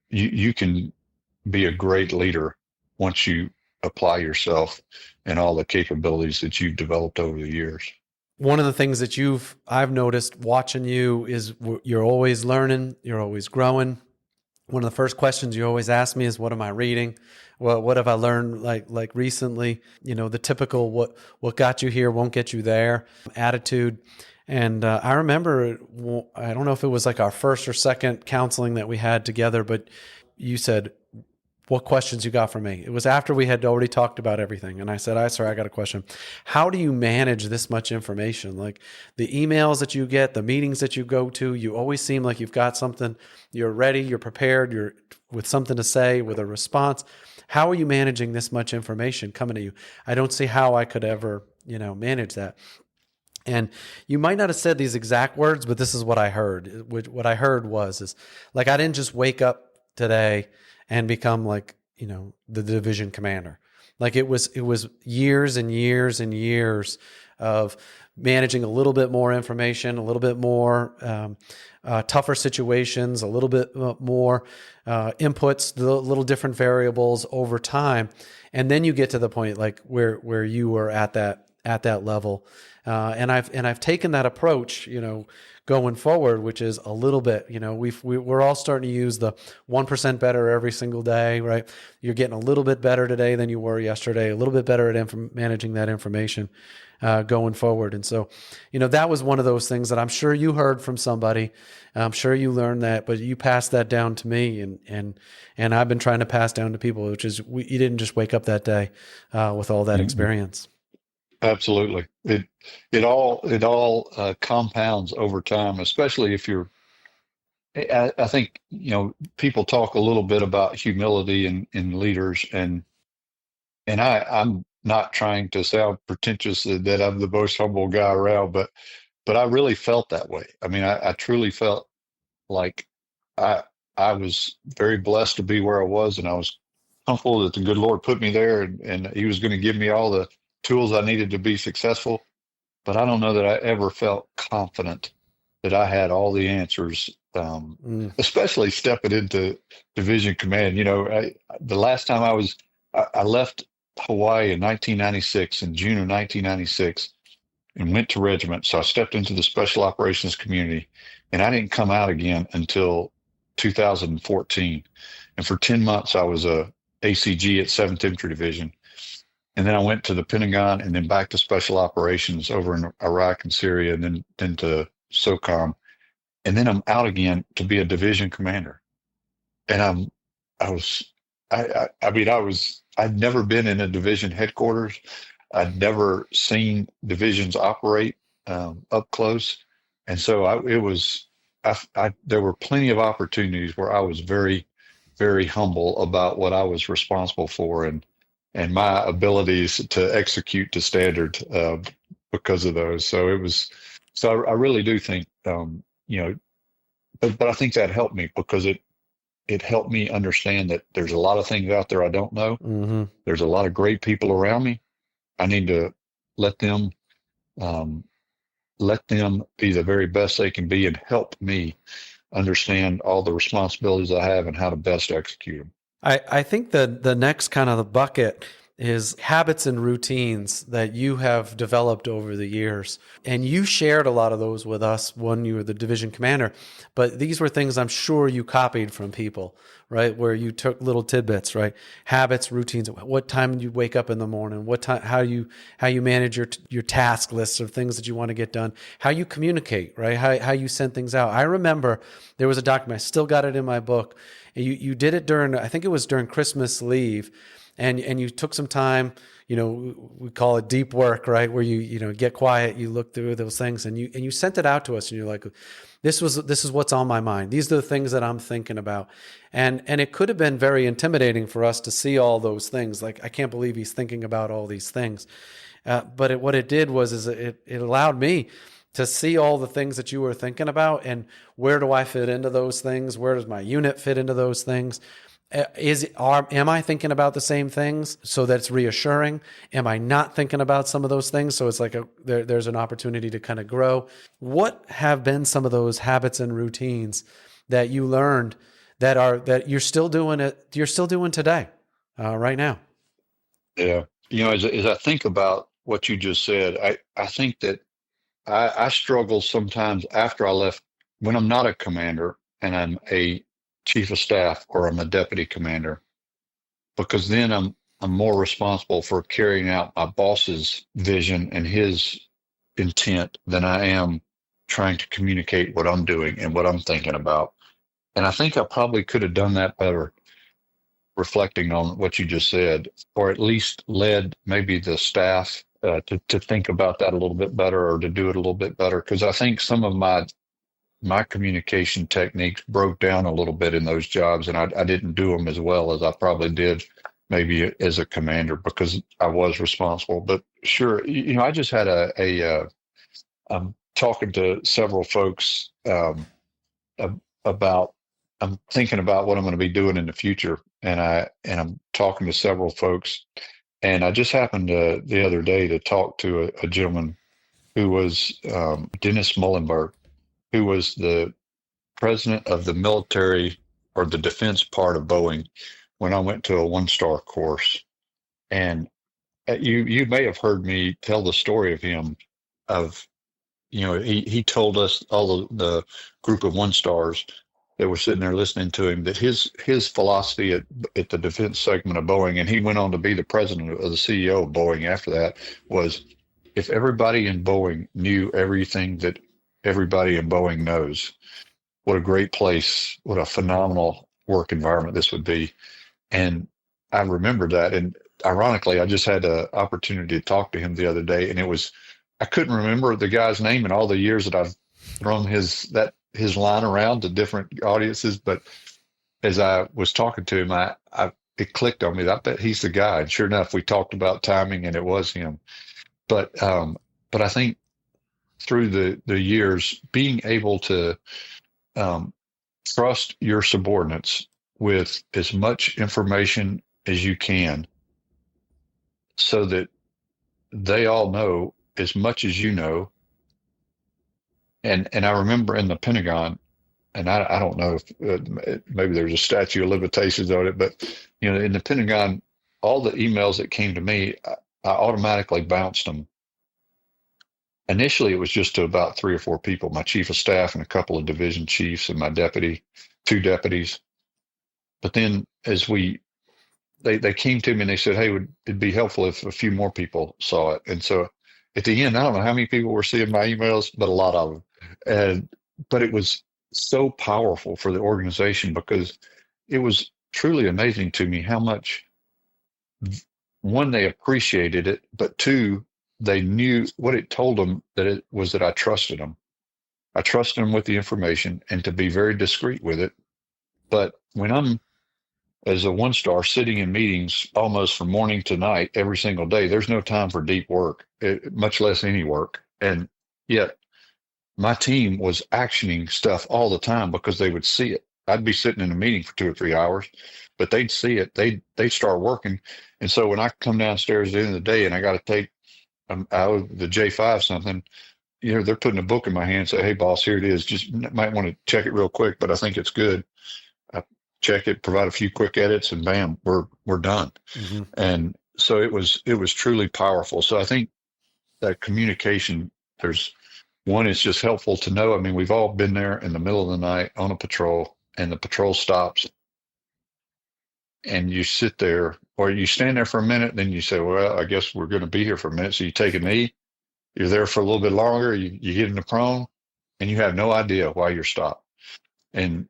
Speaker 2: you can be a great leader once you apply yourself and all the capabilities that you've developed over the years.
Speaker 1: One of the things that I've noticed watching you is you're always learning, you're always growing. One of the first questions you always ask me is, what am I reading? Well, what have I learned like recently? The typical what got you here won't get you there attitude. And I remember, I don't know if it was like our first or second counseling that we had together, but you said, what questions you got for me? It was after we had already talked about everything. And I said, sir, I got a question. How do you manage this much information? Like the emails that you get, the meetings that you go to, you always seem like you've got something, you're ready, you're prepared, you're with something to say, with a response. How are you managing this much information coming to you? I don't see how I could ever, manage that. And you might not have said these exact words, but this is what I heard. What I heard is like, I didn't just wake up today and become like, the division commander. Like it was years and years and years of managing a little bit more information, a little bit more tougher situations, a little bit more inputs, the little different variables over time. And then you get to the point like where you were at that level. And I've taken that approach, going forward, which is a little bit, we're all starting to use the 1% better every single day, right? You're getting a little bit better today than you were yesterday, a little bit better at managing that information going forward. And so, that was one of those things that I'm sure you heard from somebody. I'm sure you learned that, but you passed that down to me, and I've been trying to pass down to people, which is you didn't just wake up that day with all that experience.
Speaker 2: Absolutely. It all compounds over time, especially if you're, I think, people talk a little bit about humility in leaders, and I'm not trying to sound pretentious that I'm the most humble guy around, but I really felt that way. I mean, I truly felt like I was very blessed to be where I was, and I was comfortable that the good Lord put me there, and He was going to give me all the tools I needed to be successful. But I don't know that I ever felt confident that I had all the answers, especially stepping into division command. The last time I left Hawaii in 1996, in June of 1996, and went to regiment. So I stepped into the special operations community, and I didn't come out again until 2014. And for 10 months, I was a ACG at 7th Infantry Division. And then I went to the Pentagon, and then back to special operations over in Iraq and Syria, and then to SOCOM. And then I'm out again to be a division commander. And I'd never been in a division headquarters. I'd never seen divisions operate up close. And so there were plenty of opportunities where I was very, very humble about what I was responsible for, and my abilities to execute to standard because of those. So I really do think, but I think that helped me because it helped me understand that there's a lot of things out there I don't know.
Speaker 1: Mm-hmm.
Speaker 2: There's a lot of great people around me. I need to let them be the very best they can be and help me understand all the responsibilities I have and how to best execute them.
Speaker 1: I think the next kind of the bucket is habits and routines that you have developed over the years. And you shared a lot of those with us when you were the division commander. But these were things I'm sure you copied from people, right? Where you took little tidbits, right? Habits, routines, what time you wake up in the morning, what time, how you manage your task lists of things that you want to get done, how you communicate, right? How you send things out. I remember there was a document, I still got it in my book. And you did it during, I think it was during Christmas leave. And you took some time, we call it deep work, right? Where you get quiet, you look through those things, and you sent it out to us, and you're like, this is what's on my mind. These are the things that I'm thinking about. And it could have been very intimidating for us to see all those things. Like, I can't believe he's thinking about all these things. But what it did was it allowed me to see all the things that you were thinking about, and where do I fit into those things? Where does my unit fit into those things? Am I thinking about the same things so that it's reassuring? Am I not thinking about some of those things? So it's like there's an opportunity to kind of grow. What have been some of those habits and routines that you learned that you're still doing today, right now?
Speaker 2: Yeah. As I think about what you just said, I think that I struggle sometimes after I left, when I'm not a commander and I'm a chief of staff or I'm a deputy commander, because then I'm more responsible for carrying out my boss's vision and his intent than I am trying to communicate what I'm doing and what I'm thinking about. And I think I probably could have done that better, reflecting on what you just said, or at least led maybe the staff to think about that a little bit better, or to do it a little bit better. Because I think some of my communication techniques broke down a little bit in those jobs, and I didn't do them as well as I probably did maybe as a commander, because I was responsible. But sure, I just had I'm talking to several folks about, I'm thinking about what I'm going to be doing in the future, and I'm talking to several folks, and I just happened the other day to talk to a gentleman who was Dennis Muhlenberg, who was the president of the military or the defense part of Boeing when I went to a one-star course. And you may have heard me tell the story of him, of, he told us, all the group of one-stars that were sitting there listening to him, that his philosophy at the defense segment of Boeing, and he went on to be the president of the CEO of Boeing after that, was, if everybody in Boeing knew everything that everybody in Boeing knows, what a great place, what a phenomenal work environment this would be. And I remember that. And ironically, I just had an opportunity to talk to him the other day, and I couldn't remember the guy's name in all the years that I've thrown his line around to different audiences. But as I was talking to him, it clicked on me. I bet he's the guy. And sure enough, we talked about timing, and it was him. But I think through the years, being able to trust your subordinates with as much information as you can, so that they all know as much as you know. And I remember in the Pentagon, and I don't know if maybe there's a statute of limitations on it, but in the Pentagon, all the emails that came to me, I automatically bounced them. Initially, it was just to about 3 or 4 people: my chief of staff and a couple of division chiefs and my deputy, 2 deputies. But then as they came to me and they said, hey, it'd be helpful if a few more people saw it. And so at the end, I don't know how many people were seeing my emails, but a lot of them. But it was so powerful for the organization, because it was truly amazing to me how much, one, they appreciated it, but 2, they knew what it told them, that it was that I trusted them. I trusted them with the information, and to be very discreet with it. But when I'm, as a one-star, sitting in meetings almost from morning to night every single day, there's no time for deep work, much less any work. And yet my team was actioning stuff all the time, because they would see it. I'd be sitting in a meeting for 2 or 3 hours, but they'd see it. They'd start working. And so when I come downstairs at the end of the day and I got to take the J5 something, they're putting a book in my hand and say, hey, boss, here it is. Just might want to check it real quick, but I think it's good. I check it, provide a few quick edits, and bam, we're done. Mm-hmm. And so it was truly powerful. So I think that communication, there's one, it's just helpful to know. I mean, we've all been there in the middle of the night on a patrol, and the patrol stops, and you sit there, or you stand there for a minute, then you say, well, I guess we're going to be here for a minute. So you take a knee, you're there for a little bit longer, you get in the prone, and you have no idea why you're stopped. And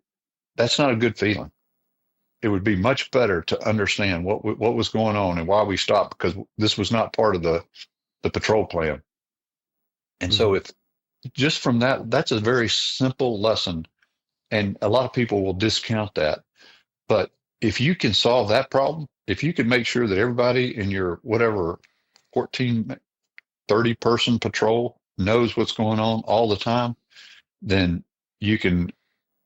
Speaker 2: that's not a good feeling. It would be much better to understand what was going on and why we stopped, because this was not part of the patrol plan. And so if just from that, that's a very simple lesson. And a lot of people will discount that. But if you can solve that problem, if you can make sure that everybody in your whatever 14, 30 person patrol knows what's going on all the time, then you can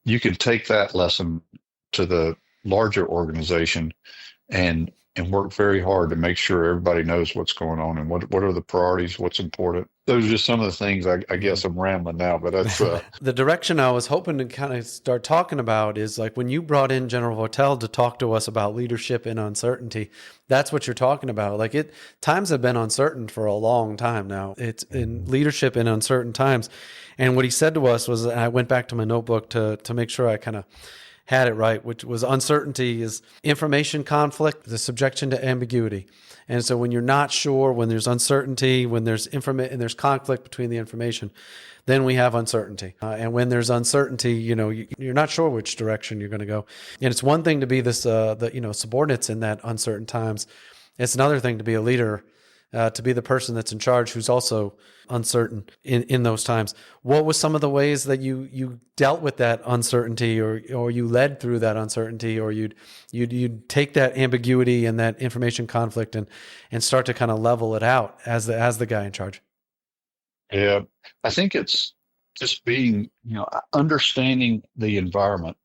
Speaker 2: take that lesson to the larger organization and work very hard to make sure everybody knows what's going on and what are the priorities, what's important. Those are just some of the things. I guess I'm rambling now, but that's
Speaker 1: the direction I was hoping to kind of start talking about is like when you brought in General Votel to talk to us about leadership in uncertainty. That's what you're talking about. Like times have been uncertain for a long time now. It's in leadership in uncertain times. And what he said to us was, I went back to my notebook to make sure I kind of had it right, which was uncertainty is information conflict, the subjection to ambiguity. And so when you're not sure, when there's uncertainty, when there's and there's conflict between the information, then we have uncertainty. And when there's uncertainty, you're not sure which direction you're going to go. And it's one thing to be subordinates in that uncertain times. It's another thing to be a leader, to be the person that's in charge who's also uncertain in those times. What was some of the ways that you dealt with that uncertainty, or you led through that uncertainty, or you'd take that ambiguity and that information conflict and start to kind of level it out as the guy in charge?
Speaker 2: Yeah, I think it's just being, understanding the environment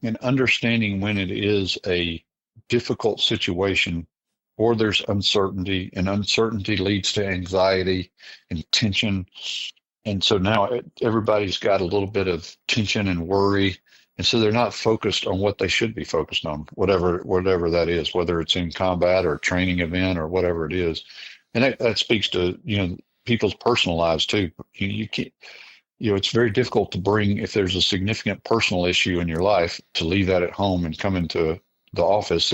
Speaker 2: and understanding when it is a difficult situation or there's uncertainty, and uncertainty leads to anxiety and tension. And so now everybody's got a little bit of tension and worry. And so they're not focused on what they should be focused on, whatever that is, whether it's in combat or training event or whatever it is. And that speaks to, people's personal lives too. You can't, it's very difficult to bring, if there's a significant personal issue in your life, to leave that at home and come into the office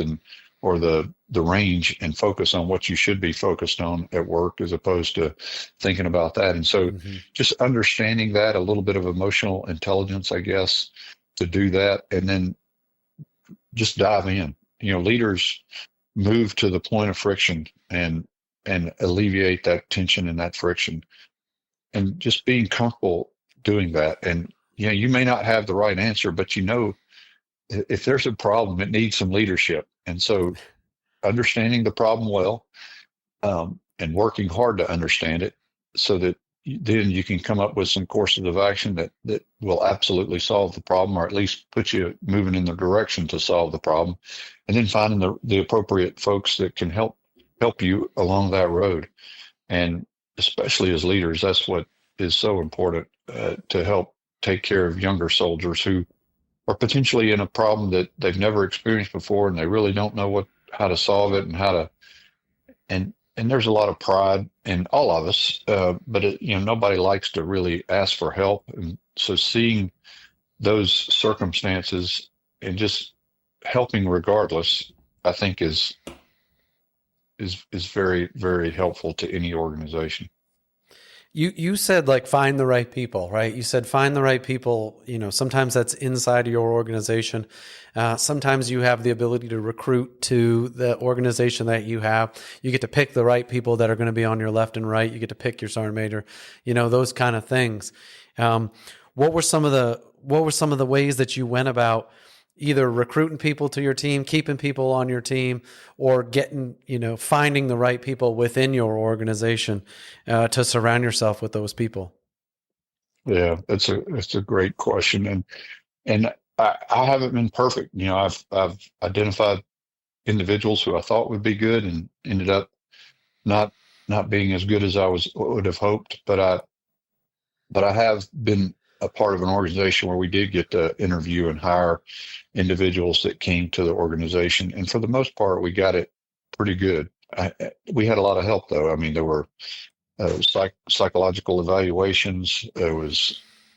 Speaker 2: or the range and focus on what you should be focused on at work, as opposed to thinking about that. And so just understanding that, a little bit of emotional intelligence, I guess, to do that, and then just dive in. Leaders move to the point of friction and alleviate that tension and that friction, and just being comfortable doing that. And, you may not have the right answer, but if there's a problem, it needs some leadership. And so understanding the problem well, and working hard to understand it, so that then you can come up with some courses of action that will absolutely solve the problem, or at least put you moving in the direction to solve the problem, and then finding the appropriate folks that can help you along that road. And especially as leaders, that's what is so important, to help take care of younger soldiers who are potentially in a problem that they've never experienced before, and they really don't know how to solve it and there's a lot of pride in all of us, but nobody likes to really ask for help. And so seeing those circumstances and just helping regardless, I think is very, very helpful to any organization.
Speaker 1: You said find the right people, right? You said find the right people. Sometimes that's inside of your organization. Sometimes you have the ability to recruit to the organization that you have. You get to pick the right people that are going to be on your left and right. You get to pick your sergeant major, those kind of things. What were some of the ways that you went about either recruiting people to your team, keeping people on your team, or finding the right people within your organization to surround yourself with those people?
Speaker 2: Yeah, that's a great question. And I haven't been perfect. I've identified individuals who I thought would be good and ended up not being as good as I would have hoped. But I have been a part of an organization where we did get to interview and hire individuals that came to the organization. And for the most part, we got it pretty good. We had a lot of help, though. I mean, there were psychological evaluations.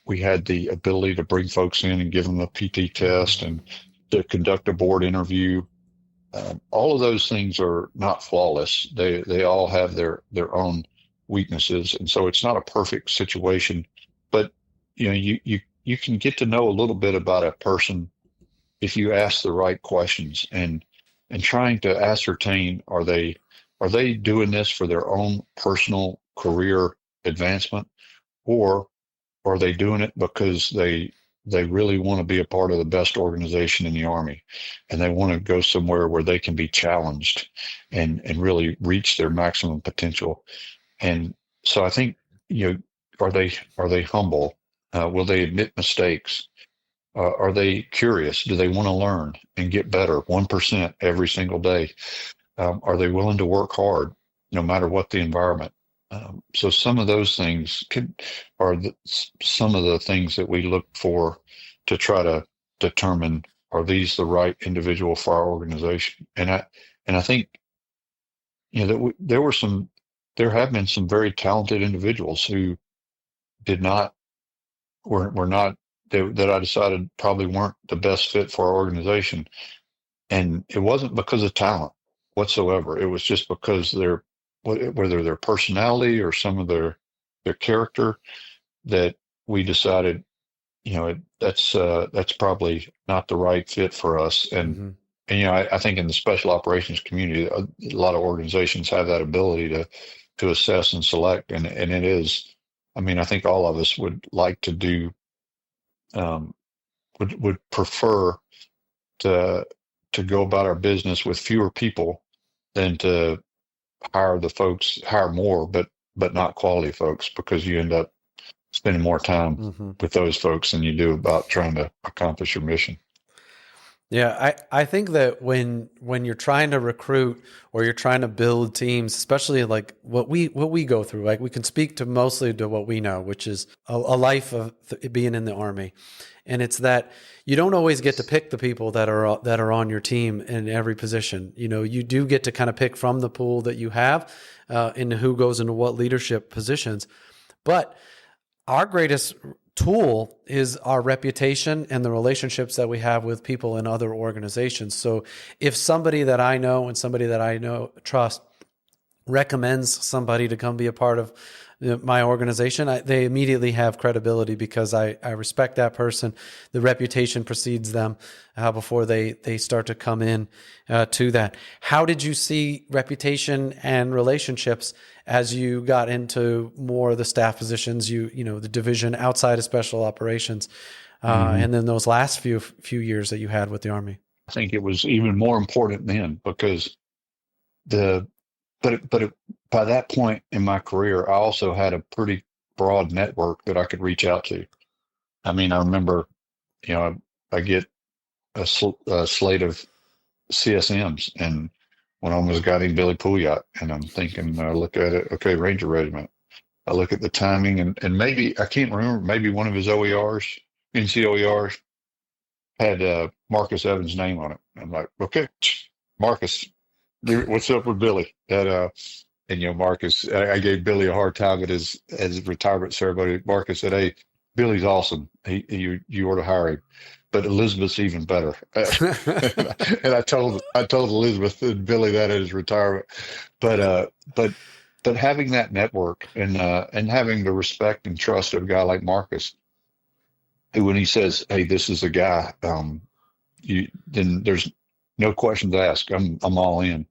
Speaker 2: We had the ability to bring folks in and give them a PT test and to conduct a board interview. All of those things are not flawless. They all have their own weaknesses, and so it's not a perfect situation. But you can get to know a little bit about a person if you ask the right questions and trying to ascertain, are they doing this for their own personal career advancement, or are they doing it because they really want to be a part of the best organization in the Army, and they want to go somewhere where they can be challenged and really reach their maximum potential. And so I think, are they humble? Will they admit mistakes? Are they curious? Do they want to learn and get better 1% every single day? Are they willing to work hard no matter what the environment? So some of those things some of the things that we look for to try to determine, are these the right individual for our organization? And I think there have been some very talented individuals who did not were not that I decided probably weren't the best fit for our organization. And it wasn't because of talent whatsoever. It was just because whether their personality or some of their character, that we decided, that's probably not the right fit for us. And I think in the special operations community, a lot of organizations have that ability to assess and select, and it is. I mean, I think all of us would like to do, would prefer to go about our business with fewer people than to hire more, but not quality folks, because you end up spending more time with those folks than you do about trying to accomplish your mission.
Speaker 1: Yeah, I think that when you're trying to recruit or you're trying to build teams, especially like what we go through, like we can speak to mostly to what we know, which is a life of being in the Army, and it's that you don't always get to pick the people that are on your team in every position. You do get to kind of pick from the pool that you have, into who goes into what leadership positions, but our greatest tool is our reputation and the relationships that we have with people in other organizations. So if somebody that I know and somebody that I know trust recommends somebody to come be a part of my organization, they immediately have credibility because I respect that person. The reputation precedes them before they start to come in to that. How did you see reputation and relationships as you got into more of the staff positions, the division outside of special operations, and then those last few years that you had with the Army?
Speaker 2: I think it was even more important then, because by that point in my career, I also had a pretty broad network that I could reach out to. I mean, I remember, I get a slate of CSMs, and one of them was a guy named Billy Pouliot, and I'm thinking, I look at it, okay, Ranger Regiment. I look at the timing, and maybe, I can't remember, maybe one of his OERs, NCOERs, had Marcus Evans' name on it. I'm like, okay, Marcus, what's up with Billy? And Marcus, I gave Billy a hard time at his retirement ceremony. Marcus said, "Hey, Billy's awesome. You ought to hire him, but Elizabeth's even better." And I told Elizabeth and Billy that at his retirement. But having that network and having the respect and trust of a guy like Marcus, who, when he says, "Hey, this is the guy," then there's no questions asked. I'm all in.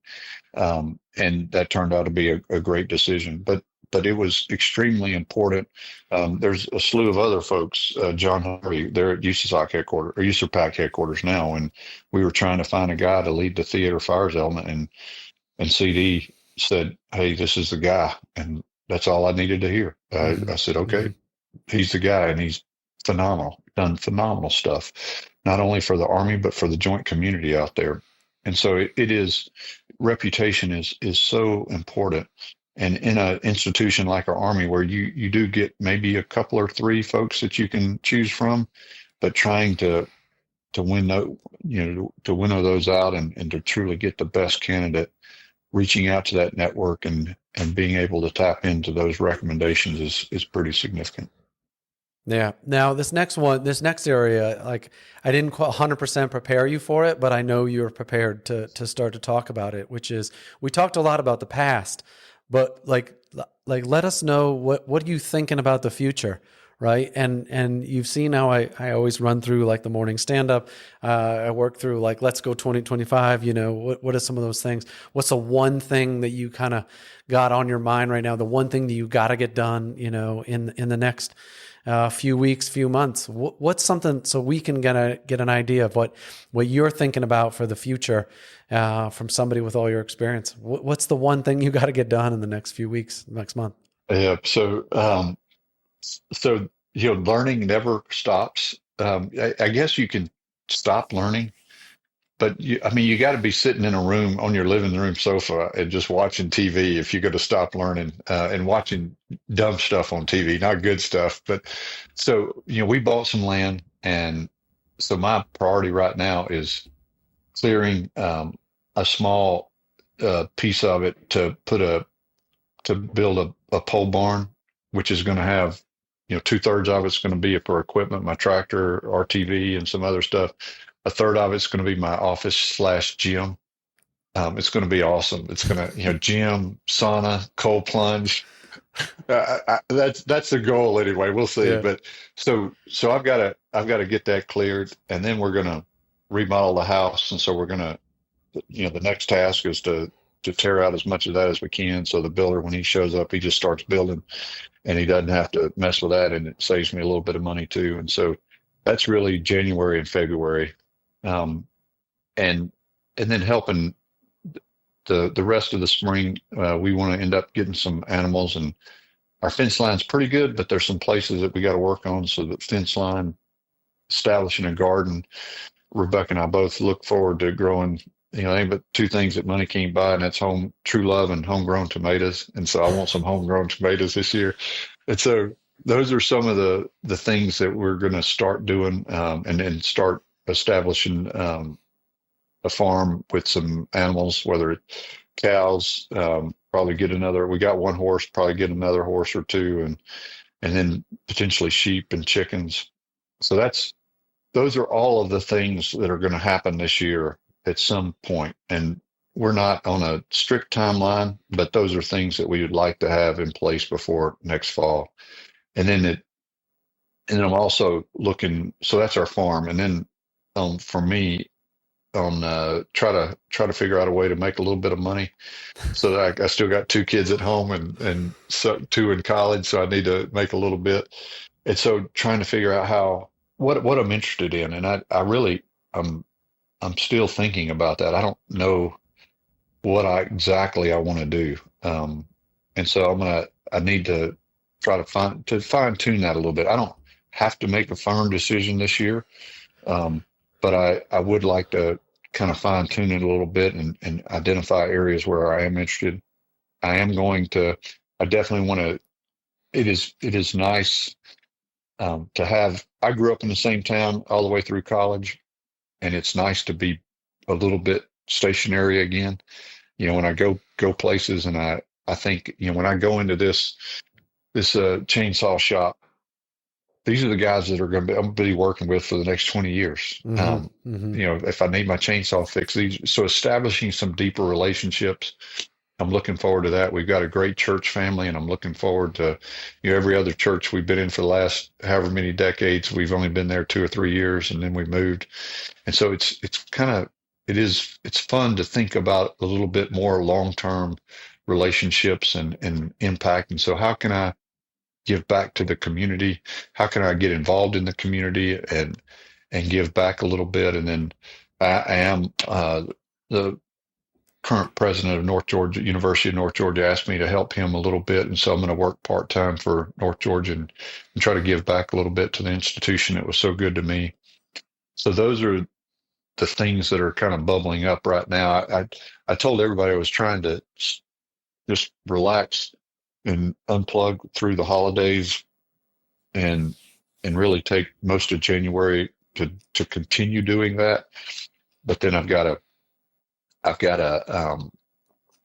Speaker 2: And that turned out to be a great decision. But it was extremely important. There's a slew of other folks. John Harvey, they're at USASOC headquarters, or USAPAC headquarters now, and we were trying to find a guy to lead the theater fires element, and CD said, "Hey, this is the guy," and that's all I needed to hear. I said, "Okay, he's the guy," and he's phenomenal. Done phenomenal stuff, not only for the Army but for the joint community out there. And so it is, reputation is so important. And in an institution like our Army, where you do get maybe a couple or three folks that you can choose from, but trying to winnow those out and to truly get the best candidate reaching out to that network and being able to tap into those recommendations is pretty significant.
Speaker 1: Yeah. Now this next area, like I didn't 100% prepare you for it, but I know you're prepared to start to talk about it, which is, we talked a lot about the past, but like let us know what are you thinking about the future, right? And you've seen how I always run through like the morning stand up. I work through like, let's go 2025, what are some of those things? What's the one thing that you kind of got on your mind right now? The one thing that you got to get done, in the next few weeks, few months. What's something so we can get an idea of what you're thinking about for the future from somebody with all your experience? What's the one thing you got to get done in the next few weeks, next month?
Speaker 2: Yeah. So learning never stops. I guess you can stop learning, but you got to be sitting in a room on your living room sofa and just watching TV if you're going to stop learning, and watching dumb stuff on TV, not good stuff. But so, we bought some land, and so my priority right now is clearing a small piece of it to build a pole barn, which is going to have, 2/3 of it's going to be for equipment, my tractor, RTV, and some other stuff. A third of it's going to be my office/gym. It's going to be awesome. It's going to, gym, sauna, cold plunge. That's the goal anyway. We'll see.
Speaker 1: Yeah.
Speaker 2: But so I've got to get that cleared, and then we're going to remodel the house. And so we're going to, the next task is to tear out as much of that as we can. So the builder, when he shows up, he just starts building, and he doesn't have to mess with that. And it saves me a little bit of money too. And so that's really January and February. And then helping the rest of the spring, we want to end up getting some animals, and our fence line's pretty good, but there's some places that we got to work on. So the fence line, establishing a garden, Rebecca and I both look forward to growing, ain't but two things that money can't buy, and that's home, true love, and homegrown tomatoes. And so I want some homegrown tomatoes this year. And so those are some of the things that we're going to start doing, and then start establishing a farm with some animals, whether it's cows, probably we got one horse, probably get another horse or two, and then potentially sheep and chickens. So those are all of the things that are going to happen this year at some point. And we're not on a strict timeline, but those are things that we would like to have in place before next fall. And then I'm also looking, so that's our farm. And then for me, try to figure out a way to make a little bit of money, so that I still got two kids at home, and so two in college, so I need to make a little bit. And so trying to figure out what I'm interested in, and I really I'm still thinking about that. I don't know what exactly I want to do, and so I need to try to fine tune that a little bit. I don't have to make a firm decision this year. But I would like to kind of fine tune it a little bit and identify areas where I am interested. I definitely want to, it is nice to have, I grew up in the same town all the way through college, and it's nice to be a little bit stationary again. When I go places, and I think, when I go into this chainsaw shop, these are the guys that I'm going to be working with for the next 20 years. If I need my chainsaw fixed, so establishing some deeper relationships, I'm looking forward to that. We've got a great church family, and I'm looking forward to, every other church we've been in for the last however many decades. We've only been there 2 or 3 years, and then we moved. And so it's fun to think about a little bit more long-term relationships and impact. And so how can I give back to the community? How can I get involved in the community and give back a little bit? And then I am the current president of University of North Georgia asked me to help him a little bit, and so I'm going to work part-time for North Georgia and try to give back a little bit to the institution that was so good to me. So those are the things that are kind of bubbling up right now. I told everybody I was trying to just relax and unplug through the holidays, and really take most of January to continue doing that. But then I've got to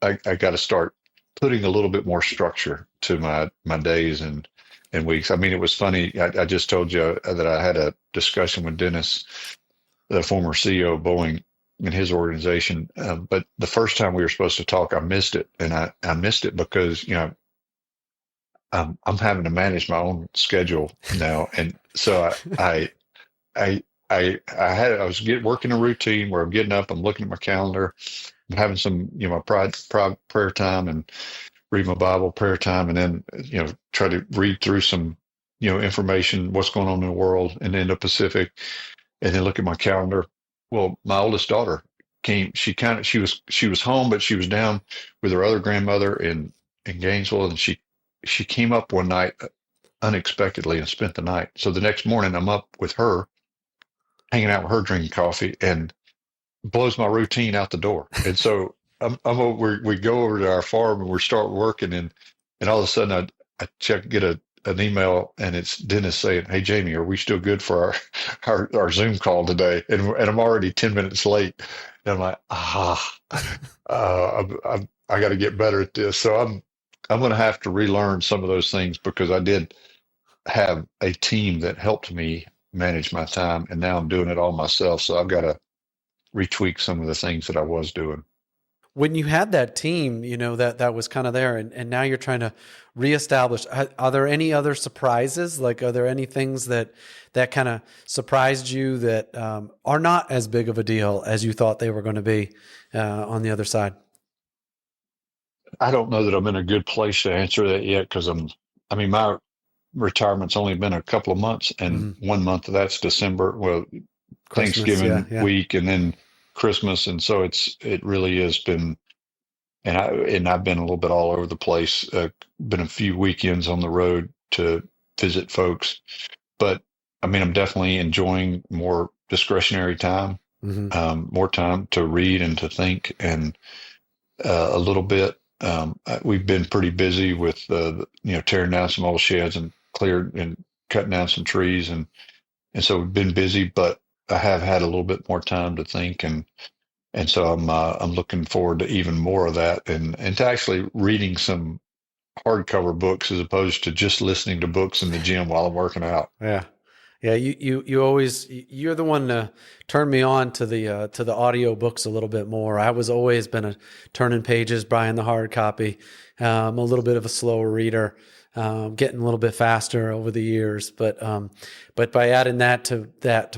Speaker 2: I got to start putting a little bit more structure to my days and weeks. I mean, it was funny. I just told you that I had a discussion with Dennis, the former CEO of Boeing, in his organization. But the first time we were supposed to talk, I missed it, and I missed it because I'm having to manage my own schedule now, and so I I was working a routine where I'm getting up, I'm looking at my calendar, I'm having some my prayer time and read my Bible, prayer time, and then try to read through some information, what's going on in the world in the Indo-Pacific, and then look at my calendar. Well, my oldest daughter came. She was home, but she was down with her other grandmother in Gainesville, and she came up one night unexpectedly and spent the night. So the next morning, I'm up with her, hanging out with her, drinking coffee, and blows my routine out the door. And so we go over to our farm and we start working, and all of a sudden get an email, and it's Dennis saying, "Hey Jamie, are we still good for our Zoom call today?" And I'm already 10 minutes late, and I'm like, I got to get better at this. So I'm going to have to relearn some of those things because I did have a team that helped me manage my time, and now I'm doing it all myself. So I've got to retweak some of the things that I was doing.
Speaker 1: When you had that team, that was kind of there, and now you're trying to reestablish. Are there any other surprises? Like, are there any things that kind of surprised you that are not as big of a deal as you thought they were going to be on the other side?
Speaker 2: I don't know that I'm in a good place to answer that yet because my retirement's only been a couple of months, and 1 month of that's December. Well,
Speaker 1: Christmas,
Speaker 2: Thanksgiving
Speaker 1: yeah.
Speaker 2: week, and then Christmas, and so it really has been. And I've been a little bit all over the place. Been a few weekends on the road to visit folks, but I mean, I'm definitely enjoying more discretionary time, more time to read and to think, and a little bit. We've been pretty busy with tearing down some old sheds and cleared and cutting down some trees, and so we've been busy, but I have had a little bit more time to think, and so I'm looking forward to even more of that, and to actually reading some hardcover books as opposed to just listening to books in the gym while I'm working out.
Speaker 1: Yeah. Yeah. You're the one to turn me on to the audio books a little bit more. I was always been a turning pages, buying the hard copy. I'm a little bit of a slower reader, getting a little bit faster over the years, but by adding that to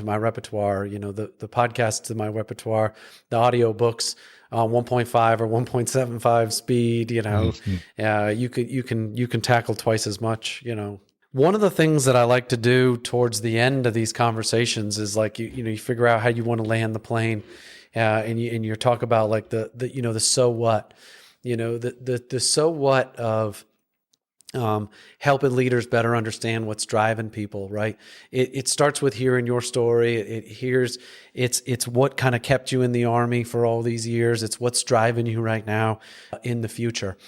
Speaker 1: my repertoire, the podcasts to my repertoire, the audio books, 1.5 or 1.75 speed, you can tackle twice as much. One of the things that I like to do towards the end of these conversations is like you figure out how you want to land the plane, and you talk about like the so what, the so what of helping leaders better understand what's driving people, right? It starts with hearing your story. It's what kind of kept you in the Army for all these years. It's what's driving you right now in the future.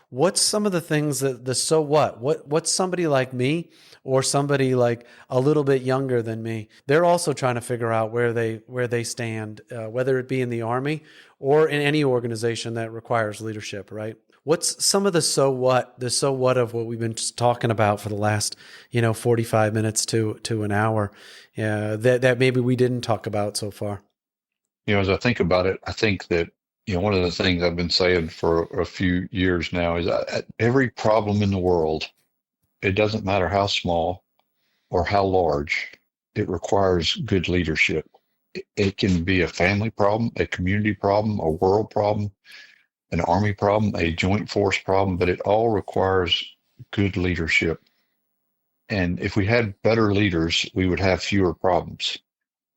Speaker 1: What's some of the things the so what's somebody like me or somebody like a little bit younger than me? They're also trying to figure out where they stand, whether it be in the Army or in any organization that requires leadership, right? What's some of the so what of what we've been just talking about for the last, 45 minutes to an hour, that maybe we didn't talk about so far?
Speaker 2: As I think about it, I think that, one of the things I've been saying for a few years now is every problem in the world, it doesn't matter how small or how large, it requires good leadership. It can be a family problem, a community problem, a world problem, an Army problem, a joint force problem, but it all requires good leadership. And if we had better leaders, we would have fewer problems.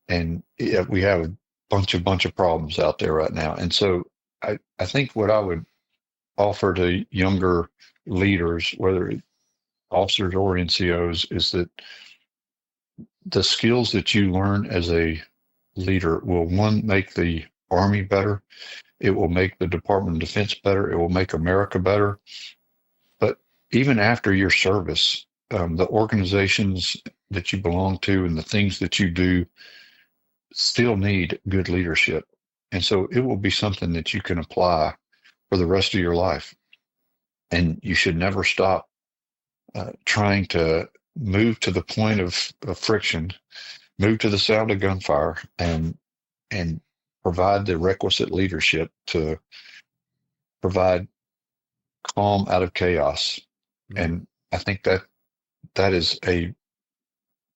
Speaker 2: And we have a bunch of problems out there right now. And so I think what I would offer to younger leaders, whether officers or NCOs, is that the skills that you learn as a leader will, one, make the Army better. It will make the Department of Defense better. It will make America better. But even after your service, the organizations that you belong to and the things that you do still need good leadership. And so it will be something that you can apply for the rest of your life. And you should never stop trying to move to the point of friction, move to the sound of gunfire, and provide the requisite leadership to provide calm out of chaos. And I think that is a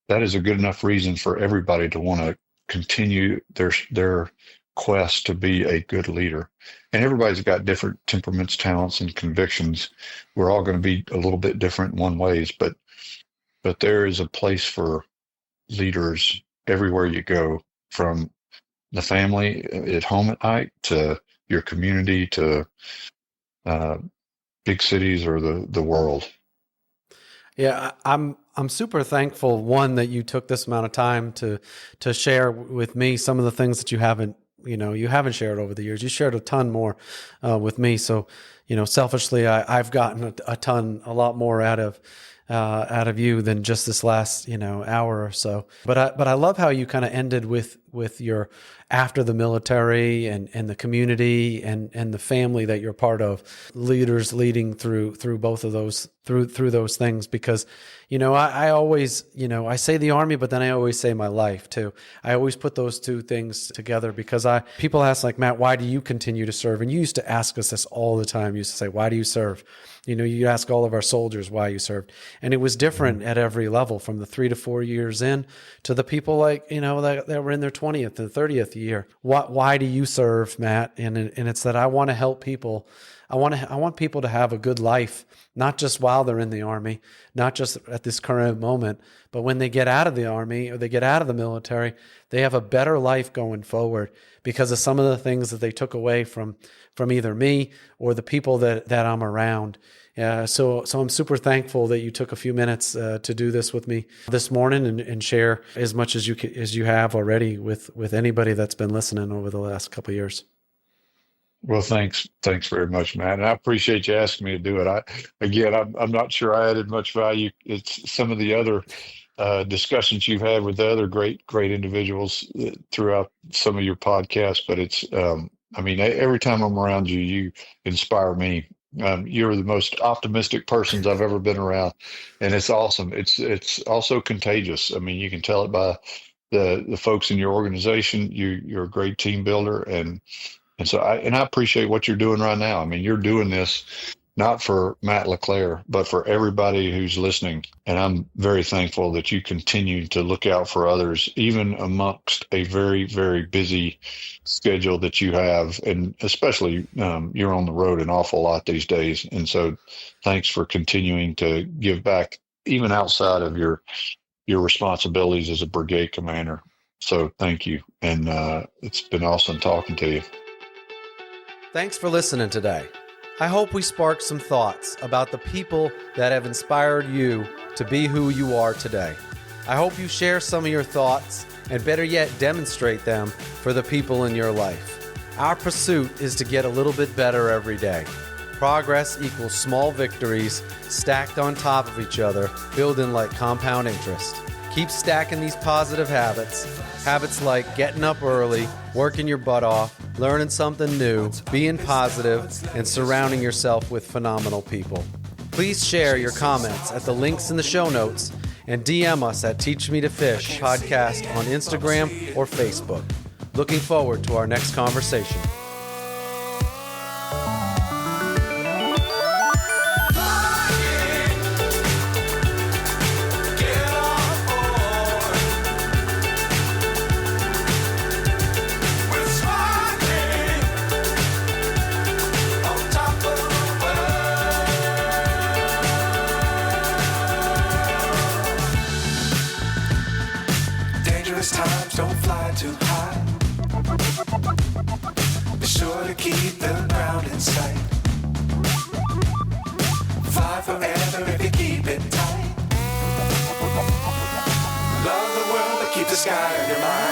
Speaker 2: good enough reason for everybody to want to continue their quest to be a good leader. And everybody's got different temperaments, talents, and convictions. We're all going to be a little bit different in one ways, but there is a place for leaders everywhere you go, from the family at home at night to your community to big cities or the world.
Speaker 1: Yeah, I'm super thankful, one, that you took this amount of time to share with me some of the things that you haven't shared over the years. You shared a ton more with me. So, selfishly, I've gotten a lot more out of you than just this last, hour or so. But I love how you kind of ended with your after the military and the community and the family that you're part of, leaders leading through both of those, through those things. Because, I always, I say the Army, but then I always say my life too. I always put those two things together because people ask, like, Matt, why do you continue to serve? And you used to ask us this all the time. You used to say, why do you serve? You ask all of our soldiers why you served. And it was different at every level, from the 3 to 4 years in to the people like, that were in their 20th and 30th year. Why do you serve, Matt? And it's that I want to help people. I want people to have a good life, not just while they're in the Army, not just at this current moment, but when they get out of the Army or they get out of the military, they have a better life going forward because of some of the things that they took away from either me or the people that I'm around. So I'm super thankful that you took a few minutes to do this with me this morning and share as much as you have already with anybody that's been listening over the last couple of years.
Speaker 2: Well, thanks very much, Matt. And I appreciate you asking me to do it. I'm not sure I added much value. It's some of the other discussions you've had with the other great individuals throughout some of your podcasts. But it's, every time I'm around you, you inspire me. You're the most optimistic persons I've ever been around, and it's awesome. It's also contagious. You can tell it by the folks in your organization. You're a great team builder, and so I appreciate what you're doing right now. You're doing this not for Matt LeClaire, but for everybody who's listening. And I'm very thankful that you continue to look out for others, even amongst a very, very busy schedule that you have. And especially you're on the road an awful lot these days. And so thanks for continuing to give back, even outside of your responsibilities as a brigade commander. So thank you. And it's been awesome talking to you.
Speaker 1: Thanks for listening today. I hope we sparked some thoughts about the people that have inspired you to be who you are today. I hope you share some of your thoughts and, better yet, demonstrate them for the people in your life. Our pursuit is to get a little bit better every day. Progress equals small victories stacked on top of each other, building like compound interest. Keep stacking these positive habits like getting up early, working your butt off, learning something new, being positive, and surrounding yourself with phenomenal people. Please share your comments at the links in the show notes and DM us at Teach Me to Fish podcast on Instagram or Facebook. Looking forward to our next conversation.
Speaker 3: Times don't fly too high. Be sure to keep the ground in sight. Fly forever if you keep it tight. Love the world, but keep the sky on your mind.